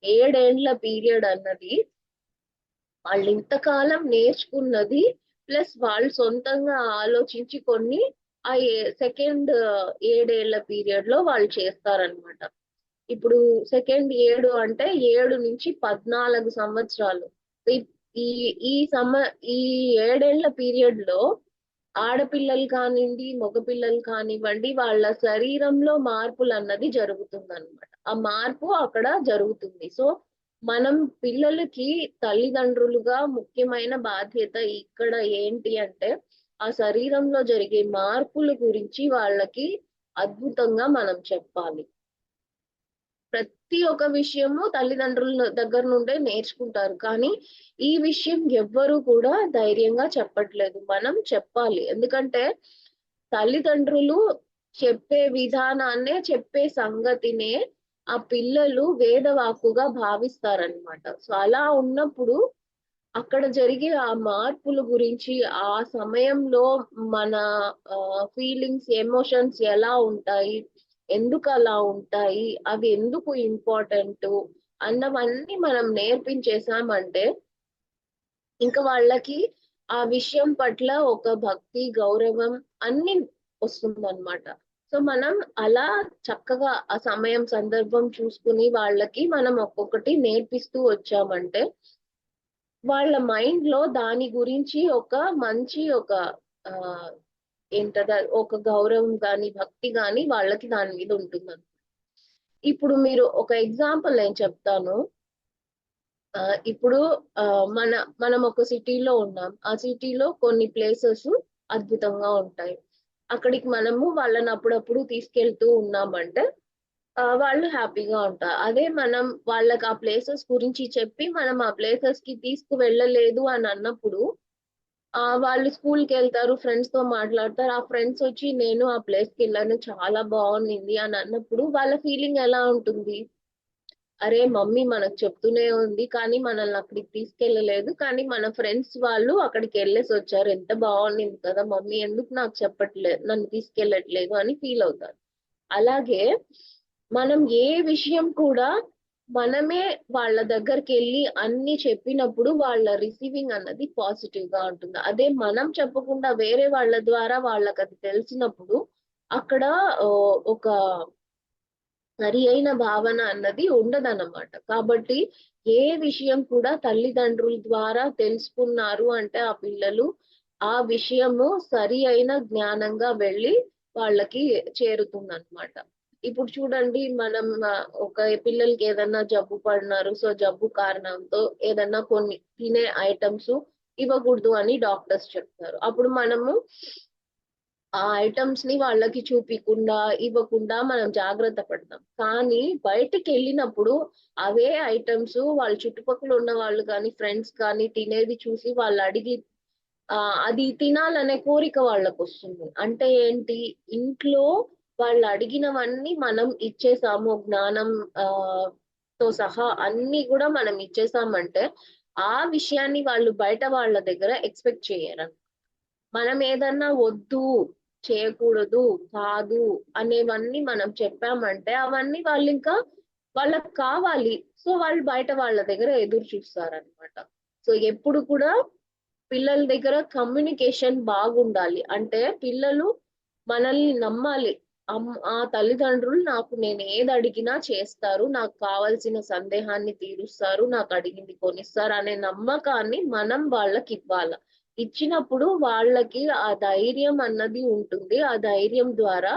7 ఏండ్ల పీరియడ్ అన్నది వాళ్ళు ఇంతకాలం నేర్చుకున్నది ప్లస్ వాళ్ళు సొంతంగా ఆలోచించి కొన్ని ఆ సెకండ్ 7 ఏళ్ల పీరియడ్ లో వాళ్ళు చేస్తారనమాట. ఇప్పుడు సెకండ్ 7 అంటే 7 నుంచి 14 సంవత్సరాలు. ఈ ఈ ఈ సమ ఈ 7 ఏళ్ల పీరియడ్ లో ఆడపిల్లలు కానివ్వండి, మగపిల్లలు కానివ్వండి, వాళ్ళ శరీరంలో మార్పులు అన్నది జరుగుతుందన్నమాట. ఆ మార్పు అక్కడ జరుగుతుంది. సో మనం పిల్లలకి తల్లిదండ్రులుగా ముఖ్యమైన బాధ్యత ఇక్కడ ఏంటి అంటే ఆ శరీరంలో జరిగే మార్పుల గురించి వాళ్ళకి అద్భుతంగా మనం చెప్పాలి. ప్రతి ఒక్క విషయము తల్లిదండ్రుల దగ్గర నుండే నేర్చుకుంటారు. కానీ ఈ విషయం ఎవ్వరు కూడా ధైర్యంగా చెప్పట్లేదు. మనం చెప్పాలి. ఎందుకంటే తల్లిదండ్రులు చెప్పే విధానాన్నే, చెప్పే సంగతినే ఆ పిల్లలు వేదవాక్కుగా భావిస్తారనమాట. సో అలా ఉన్నప్పుడు అక్కడ జరిగే ఆ మార్పుల గురించి, ఆ సమయంలో మన ఫీలింగ్స్, ఎమోషన్స్ ఎలా ఉంటాయి, ఎందుకు అలా ఉంటాయి, అవి ఎందుకు ఇంపార్టెంట్ అన్నవన్నీ మనం నేర్పించేసామంటే ఇంకా వాళ్ళకి ఆ విషయం పట్ల ఒక భక్తి, గౌరవం అన్ని వస్తుందన్నమాట. సో మనం అలా చక్కగా ఆ సమయం, సందర్భం చూసుకుని వాళ్ళకి మనం ఒక్కొక్కటి నేర్పిస్తూ వచ్చామంటే వాళ్ళ మైండ్ లో దాని గురించి ఒక మంచి ఒక ఆ ఒక గౌరవం గాని, భక్తి గాని వాళ్ళకి దాని మీద ఉంటుంది. ఇప్పుడు మీరు ఒక ఎగ్జాంపుల్ నేను చెప్తాను. ఇప్పుడు మనం ఒక సిటీలో ఉన్నాం. ఆ సిటీలో కొన్ని ప్లేసెస్ అద్భుతంగా ఉంటాయి. అక్కడికి మనము వాళ్ళని అప్పుడప్పుడు తీసుకెళ్తూ ఉన్నామంటే వాళ్ళు హ్యాపీగా ఉంటారు. అదే మనం వాళ్ళకి ఆ ప్లేసెస్ గురించి చెప్పి మనం ఆ ప్లేసెస్ కి తీసుకువెళ్ళలేదు అని అన్నప్పుడు వాళ్ళు స్కూల్‌కి వెళ్తారు, ఫ్రెండ్స్ తో మాట్లాడతారు. ఆ ఫ్రెండ్స్ వచ్చి నేను ఆ ప్లేస్‌కి వెళ్ళాను, చాలా బాగుంది అని అన్నప్పుడు వాళ్ళ ఫీలింగ్ ఎలా ఉంటుంది? అరే మమ్మీ మనకు చెప్తూనే ఉంది కానీ మనల్ని అక్కడికి తీసుకెళ్ళలేదు. కానీ మన ఫ్రెండ్స్ వాళ్ళు అక్కడికి వెళ్ళేసి వచ్చారు. ఎంత బాగుండింది కదా మమ్మీ, ఎందుకు నాకు చెప్పట్లేదు, నన్ను తీసుకెళ్ళట్లేదు అని ఫీల్ అవుతారు. అలాగే మనం ఏ విషయం కూడా మనమే వాళ్ళ దగ్గరికి వెళ్ళి అన్ని చెప్పినప్పుడు వాళ్ళ రిసీవింగ్ అన్నది పాజిటివ్ గా ఉంటుంది. అదే మనం చెప్పకుండా వేరే వాళ్ళ ద్వారా వాళ్ళకి అది తెలిసినప్పుడు అక్కడ ఒక సరి అయిన భావన అన్నది ఉండదన్నమాట. కాబట్టి ఏ విషయం కూడా తల్లిదండ్రుల ద్వారా తెలుసుకున్నారు అంటే ఆ పిల్లలు ఆ విషయము సరి అయిన జ్ఞానంగా వెళ్ళి వాళ్ళకి చేరుతుందన్నమాట. ఇప్పుడు చూడండి, మనం ఒక పిల్లలకి ఏదన్నా జబ్బు పడినారు, సో జబ్బు కారణంతో ఏదన్నా కొన్ని తినే ఐటమ్స్ ఇవ్వకూడదు అని డాక్టర్స్ చెప్తారు. అప్పుడు మనము ఆ ఐటమ్స్ ని వాళ్ళకి చూపికుండా, ఇవ్వకుండా మనం జాగ్రత్త పడతాం. కానీ బయటికి వెళ్ళినప్పుడు అవే ఐటమ్స్ వాళ్ళ చుట్టుపక్కల ఉన్న వాళ్ళు కానీ, ఫ్రెండ్స్ కానీ తినేది చూసి వాళ్ళు అడిగి అది తినాలనే కోరిక వాళ్ళకొస్తుంది. అంటే ఏంటి? ఇంట్లో వాళ్ళు అడిగినవన్నీ మనం ఇచ్చేసాము. జ్ఞానం తో సహా అన్ని కూడా మనం ఇచ్చేసామంటే ఆ విషయాన్ని వాళ్ళు బయట వాళ్ళ దగ్గర ఎక్స్‌పెక్ట్ చేయరు. మనం ఏదన్నా వద్దు, చేయకూడదు, కాదు అనేవన్నీ మనం చెప్పామంటే అవన్నీ వాళ్ళింకా వాళ్ళకి కావాలి. సో వాళ్ళు బయట వాళ్ళ దగ్గర ఎదురు చూస్తారనమాట. సో ఎప్పుడు కూడా పిల్లల దగ్గర కమ్యూనికేషన్ బాగుండాలి. అంటే పిల్లలు మనల్ని నమ్మాలి. ఆ తల్లిదండ్రులు నాకు నేను ఏది అడిగినా చేస్తారు, నాకు కావాల్సిన సందేహాన్ని తీరుస్తారు, నాకు అడిగింది కొనిస్తారు అనే నమ్మకాన్ని మనం వాళ్ళకి ఇవ్వాల. ఇచ్చినప్పుడు వాళ్ళకి ఆ ధైర్యం అన్నది ఉంటుంది. ఆ ధైర్యం ద్వారా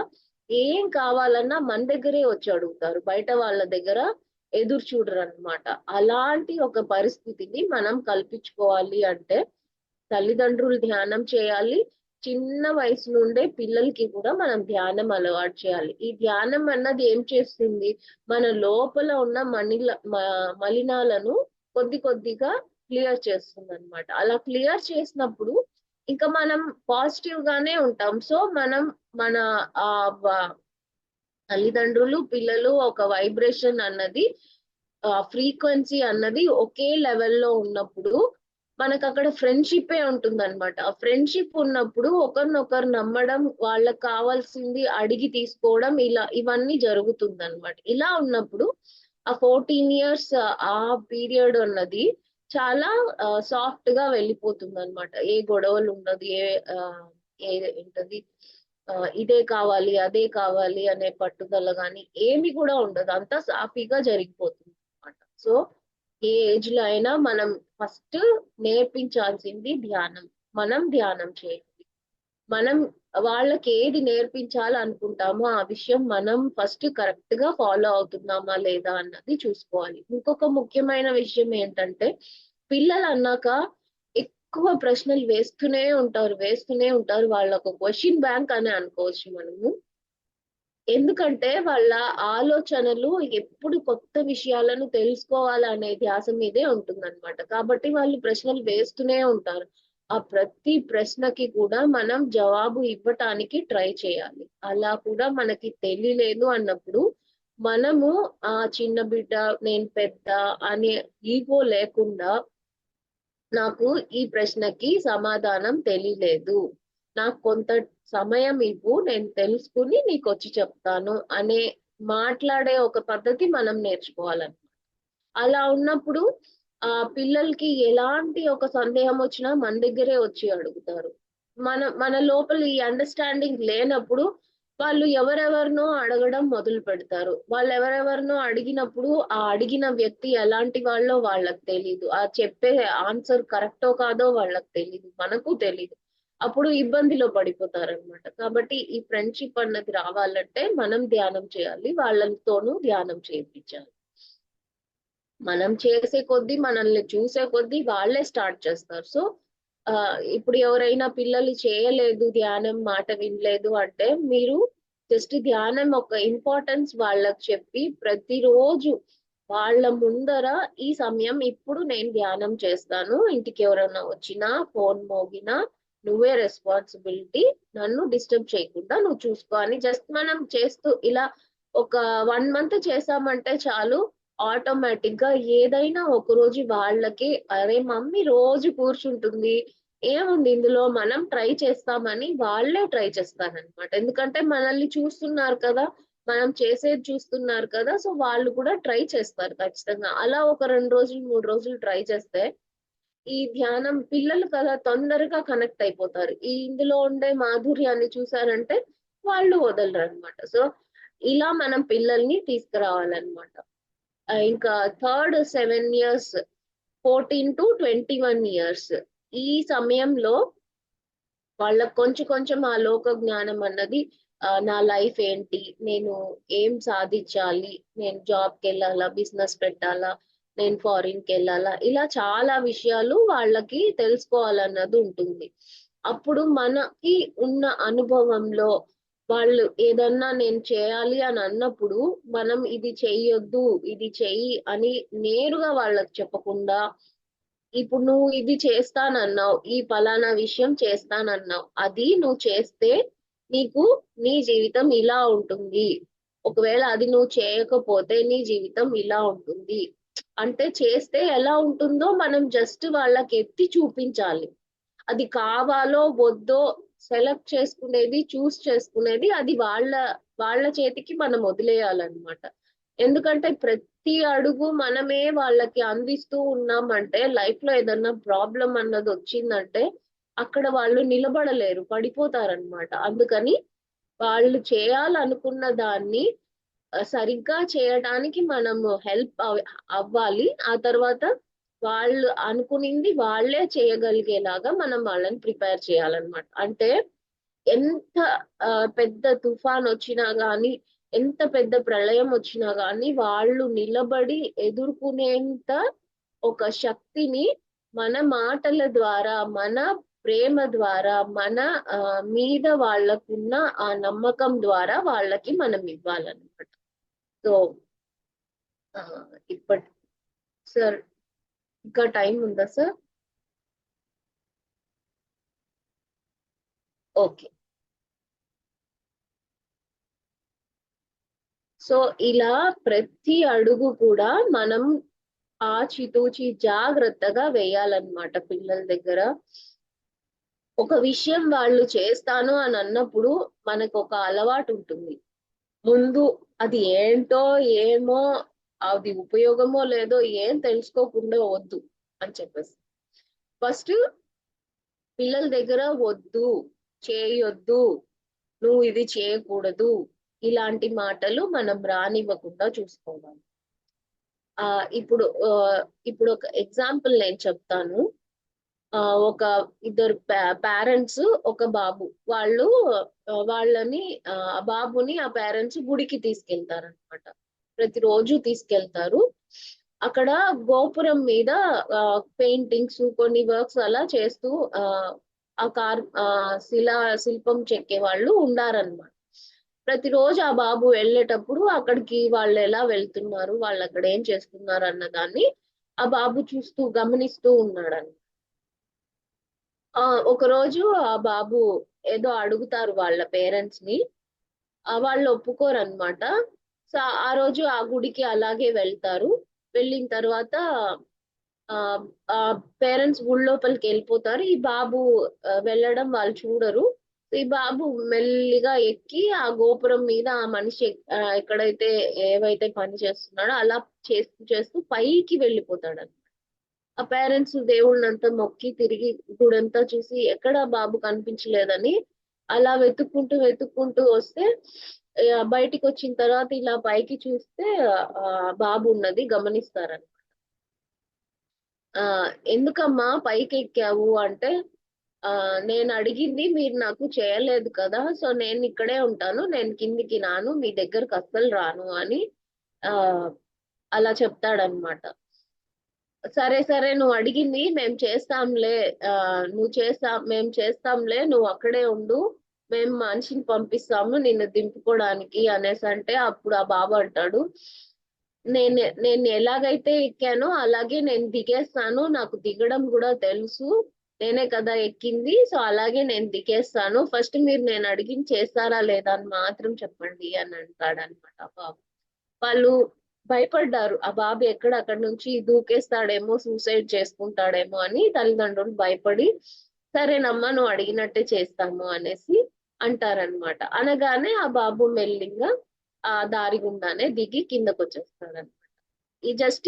ఏం కావాలన్నా మన దగ్గరే వచ్చి అడుగుతారు. బయట వాళ్ళ దగ్గర ఎదురు చూడరన్నమాట. అలాంటి ఒక పరిస్థితిని మనం కల్పించుకోవాలి అంటే తల్లిదండ్రులు ధ్యానం చేయాలి. చిన్న వయసు నుండే పిల్లలకి కూడా మనం ధ్యానం అలవాటు చేయాలి. ఈ ధ్యానం అన్నది ఏం చేస్తుంది? మన లోపల ఉన్న మలినాలను కొద్ది కొద్దిగా క్లియర్ చేస్తుందన్నమాట. అలా క్లియర్ చేసినప్పుడు ఇంకా మనం పాజిటివ్ గానే ఉంటాం. సో మనం మన తల్లిదండ్రులు, పిల్లలు ఒక వైబ్రేషన్ అన్నది ఫ్రీక్వెన్సీ అన్నది ఒకే లెవెల్లో ఉన్నప్పుడు మనకు అక్కడ ఫ్రెండ్షిప్ ఉంటుంది అనమాట. ఆ ఫ్రెండ్షిప్ ఉన్నప్పుడు ఒకరినొకరు నమ్మడం, వాళ్ళకి కావాల్సింది అడిగి తీసుకోవడం, ఇవన్నీ జరుగుతుంది అనమాట. ఇలా ఉన్నప్పుడు ఆ 14 ఇయర్స్ ఆ పీరియడ్ అన్నది చాలా సాఫ్ట్ గా వెళ్ళిపోతుంది అనమాట. ఏ గొడవలు ఉండదు, ఏంటది ఇదే కావాలి అదే కావాలి అనే పట్టుదల గాని ఏమి కూడా ఉండదు. అంతా సాఫీగా జరిగిపోతుంది అనమాట. సో ఏ ఏజ్ లో అయినా మనం ఫస్ట్ నేర్పించాల్సింది ధ్యానం. మనం ధ్యానం చేయాలి. మనం వాళ్ళకి ఏది నేర్పించాలనుకుంటామో ఆ విషయం మనం ఫస్ట్ కరెక్ట్ గా ఫాలో అవుతున్నామా లేదా అన్నది చూసుకోవాలి. ఇంకొక ముఖ్యమైన విషయం ఏంటంటే, పిల్లలు అన్నాక ఎక్కువ ప్రశ్నలు వేస్తూనే ఉంటారు. వాళ్ళ ఒక క్వశ్చన్ బ్యాంక్ అని అనుకోవచ్చు మనము. ఎందుకంటే వాళ్ళ ఆలోచనలు ఎప్పుడు కొత్త విషయాలను తెలుసుకోవాలనే ధ్యాస మీదే ఉంటుందన్నమాట. కాబట్టి వాళ్ళు ప్రశ్నలు వేస్తూనే ఉంటారు. ఆ ప్రతి ప్రశ్నకి కూడా మనం జవాబు ఇవ్వటానికి ట్రై చేయాలి. అలా కూడా మనకి తెలియలేదు అన్నప్పుడు మనము ఆ చిన్న బిడ్డ, నేను పెద్ద అనే ఈగో లేకుండా, నాకు ఈ ప్రశ్నకి సమాధానం తెలియలేదు, నాకు కొంత సమయం ఇవ్వు, నేను తెలుసుకుని నీకొచ్చి చెప్తాను అనే మాట్లాడే ఒక పద్ధతి మనం నేర్చుకోవాలన్నమాట. అలా ఉన్నప్పుడు పిల్లలకి ఎలాంటి ఒక సందేహం వచ్చినా మన దగ్గరే వచ్చి అడుగుతారు. మన లోపల ఈ అండర్స్టాండింగ్ లేనప్పుడు వాళ్ళు ఎవరెవరినో అడగడం మొదలు పెడతారు. వాళ్ళు ఎవరెవరినో అడిగినప్పుడు ఆ అడిగిన వ్యక్తి ఎలాంటి వాళ్ళో వాళ్ళకి తెలీదు. ఆ చెప్పే ఆన్సర్ కరెక్టో కాదో వాళ్ళకి తెలీదు. మనకు తెలీదు. అప్పుడు ఇబ్బందిలో పడిపోతారనమాట. కాబట్టి ఈ ఫ్రెండ్షిప్ అన్నది రావాలంటే మనం ధ్యానం చేయాలి. వాళ్ళతోనూ ధ్యానం చేయించాలి. మనం చేసే కొద్దీ, మనల్ని చూసే కొద్దీ వాళ్ళే స్టార్ట్ చేస్తారు. సో ఇప్పుడు ఎవరైనా పిల్లలు చేయలేదు, ధ్యానం మాట వినలేదు అంటే, మీరు జస్ట్ ధ్యానం ఒక ఇంపార్టెన్స్ వాళ్ళకి చెప్పి ప్రతిరోజు వాళ్ళ ముందర ఈ సమయం ఇప్పుడు నేను ధ్యానం చేస్తాను, ఇంటికి ఎవరైనా వచ్చినా ఫోన్ మోగినా నువ్వే రెస్పాన్సిబిలిటీ, నన్ను డిస్టర్బ్ చేయకుండా నువ్వు చూసుకో అని జస్ట్ మనం చేస్తూ ఇలా ఒక 1 మంత్ చేసామంటే చాలు. ఆటోమేటిక్ గా ఏదైనా ఒక రోజు వాళ్ళకి అరే మమ్మీ రోజు కూర్చుంటుంది, ఏముంది ఇందులో, మనం ట్రై చేస్తామని వాళ్ళే ట్రై చేస్తారనమాట. ఎందుకంటే మనల్ని చూస్తున్నారు కదా, మనం చేసేది చూస్తున్నారు కదా, సో వాళ్ళు కూడా ట్రై చేస్తారు ఖచ్చితంగా. అలా ఒక 2 రోజులు 3 రోజులు ట్రై చేస్తే ఈ ధ్యానం పిల్లలు కదా తొందరగా కనెక్ట్ అయిపోతారు. ఇందులో ఉండే మాధుర్యాన్ని చూసారంటే వాళ్ళు వదలరు అనమాట. సో ఇలా మనం పిల్లల్ని తీసుకురావాలన్నమాట. ఇంకా థర్డ్ 7 ఇయర్స్, 14 to 21 ఇయర్స్, ఈ సమయంలో వాళ్ళకి కొంచెం కొంచెం ఆ లోక జ్ఞానం అన్నది, నా లైఫ్ ఏంటి, నేను ఏం సాధించాలి, నేను జాబ్కి వెళ్ళాలా, బిజినెస్ పెట్టాలా, నేను ఫారిన్ కి వెళ్ళాలా, ఇలా చాలా విషయాలు వాళ్ళకి తెలుసుకోవాలన్నది ఉంటుంది. అప్పుడు మనకి ఉన్న అనుభవంలో వాళ్ళు ఏదన్నా నేను చేయాలి అని అన్నప్పుడు మనం ఇది చెయ్యొద్దు, ఇది చెయ్యి అని నేరుగా వాళ్ళకి చెప్పకుండా, ఇప్పుడు నువ్వు ఇది చేస్తానన్నావు, ఈ పలానా విషయం చేస్తానన్నావు, అది నువ్వు చేస్తే నీకు నీ జీవితం ఇలా ఉంటుంది, ఒకవేళ అది నువ్వు చేయకపోతే నీ జీవితం ఇలా ఉంటుంది అంటే, చేస్తే ఎలా ఉంటుందో మనం జస్ట్ వాళ్ళకి ఎత్తి చూపించాలి. అది కావాలో వద్దో సెలెక్ట్ చేసుకునేది, చూస్ చేసుకునేది అది వాళ్ళ చేతికి మనం వదిలేయాలన్నమాట. ఎందుకంటే ప్రతి అడుగు మనమే వాళ్ళకి అందిస్తూ ఉన్నామంటే, లైఫ్ లో ఏదన్నా ప్రాబ్లం అన్నది వచ్చిందంటే అక్కడ వాళ్ళు నిలబడలేరు, పడిపోతారనమాట. అందుకని వాళ్ళు చేయాలనుకున్న దాన్ని సరిగ్గా చేయడానికి మనము హెల్ప్ అవ్వాలి. ఆ తర్వాత వాళ్ళు అనుకునింది వాళ్ళే చేయగలిగేలాగా మనం వాళ్ళని ప్రిపేర్ చేయాలన్నమాట. అంటే ఎంత పెద్ద తుఫాన్ వచ్చినా గాని, ఎంత పెద్ద ప్రళయం వచ్చినా గాని వాళ్ళు నిలబడి ఎదుర్కొనేంత ఒక శక్తిని మన మాటల ద్వారా, మన ప్రేమ ద్వారా, మన మీద వాళ్ళకున్న ఆ నమ్మకం ద్వారా వాళ్ళకి మనం ఇవ్వాలన్నమాట. సో ఇప్పటి సార్, ఇంకా టైం ఉందా సార్? ఓకే. సో ఇలా ప్రతి అడుగు కూడా మనం ఆచితూచి జాగ్రత్తగా వేయాలన్నమాట పిల్లల దగ్గర. ఒక విషయం వాళ్ళు చేస్తాను అని అన్నప్పుడు మనకు ఒక అలవాటు ఉంటుంది. ముందు అది ఏంటో ఏమో, అది ఉపయోగమో లేదో ఏం తెలుసుకోకుండా వద్దు అని చెప్పేసి ఫస్ట్ పిల్లల దగ్గర వద్దు, చేయొద్దు, నువ్వు ఇది చేయకూడదు, ఇలాంటి మాటలు మనం రానివ్వకుండా చూసుకోవాలి. ఇప్పుడు ఒక ఎగ్జాంపుల్ నేను చెప్తాను. ఒక ఇద్దరు పేరెంట్స్, ఒక బాబు, వాళ్ళు వాళ్ళని ఆ బాబుని ఆ పేరెంట్స్ గుడికి తీసుకెళ్తారనమాట. ప్రతిరోజు తీసుకెళ్తారు. అక్కడ గోపురం మీద పెయింటింగ్స్, కొన్ని వర్క్స్ అలా చేస్తూ శిల్పం చెక్కే వాళ్ళు ఉండారనమాట. ప్రతిరోజు ఆ బాబు వెళ్ళేటప్పుడు అక్కడికి వాళ్ళు ఎలా వెళ్తున్నారు, వాళ్ళు అక్కడ ఏం చేస్తున్నారు అన్న దాన్ని ఆ బాబు చూస్తూ గమనిస్తూ ఉన్నాడని. ఒక రోజు ఆ బాబు ఏదో అడుగుతారు వాళ్ళ పేరెంట్స్ ని, వాళ్ళు ఒప్పుకోరన్నమాట. సో ఆ రోజు ఆ గుడికి అలాగే వెళ్తారు. వెళ్ళిన తర్వాత ఆ పేరెంట్స్ గుడి లోపలికి వెళ్ళిపోతారు. ఈ బాబు వెళ్ళడం వాళ్ళు చూడరు. ఈ బాబు మెల్లిగా ఎక్కి ఆ గోపురం మీద ఆ మనిషి ఎక్కడైతే ఏవైతే పని చేస్తున్నాడో అలా చేస్తూ చేస్తూ పైకి వెళ్ళిపోతాడు. ఆ పేరెంట్స్ దేవుళ్ళంతా మొక్కి తిరిగి గుడంతా చూసి ఎక్కడ బాబు కనిపించలేదని అలా వెతుక్కుంటూ వస్తే బయటికి వచ్చిన తర్వాత ఇలా పైకి చూస్తే బాబు ఉన్నది గమనిస్తారని. ఎందుకమ్మా పైకి ఎక్కావు అంటే, నేను అడిగింది మీరు నాకు చేయలేదు కదా, సో నేను ఇక్కడే ఉంటాను, నేను కిందికి రాను, మీ దగ్గరకు అస్సలు రాను అని అలా చెప్తాడనమాట. సరే సరే, నువ్వు అడిగింది మేము చేస్తాంలే, మేము చేస్తాంలే, నువ్వు అక్కడే ఉండు, మేము మనిషిని పంపిస్తాము నిన్ను దింపుకోవడానికి అనేసి అంటే, అప్పుడు ఆ బాబు అంటాడు, నేను ఎలాగైతే ఎక్కానో అలాగే నేను దిగేస్తాను, నాకు దిగడం కూడా తెలుసు, నేనే కదా ఎక్కింది, సో అలాగే నేను దిగేస్తాను, ఫస్ట్ మీరు నేను అడిగింది చేస్తారా లేదా అని మాత్రం చెప్పండి అని అంటాడు అనమాట బాబు. వాళ్ళు భయపడ్డారు, ఆ బాబు అక్కడి నుంచి దూకేస్తాడేమో, సూసైడ్ చేసుకుంటాడేమో అని తల్లిదండ్రులు భయపడి, సరేనమ్మా నువ్వు అడిగినట్టే చేస్తాము అనేసి అంటారనమాట. అనగానే ఆ బాబు మెల్లిగా ఆ దారి గుండానే దిగి కిందకు వచ్చేస్తాడనమాట.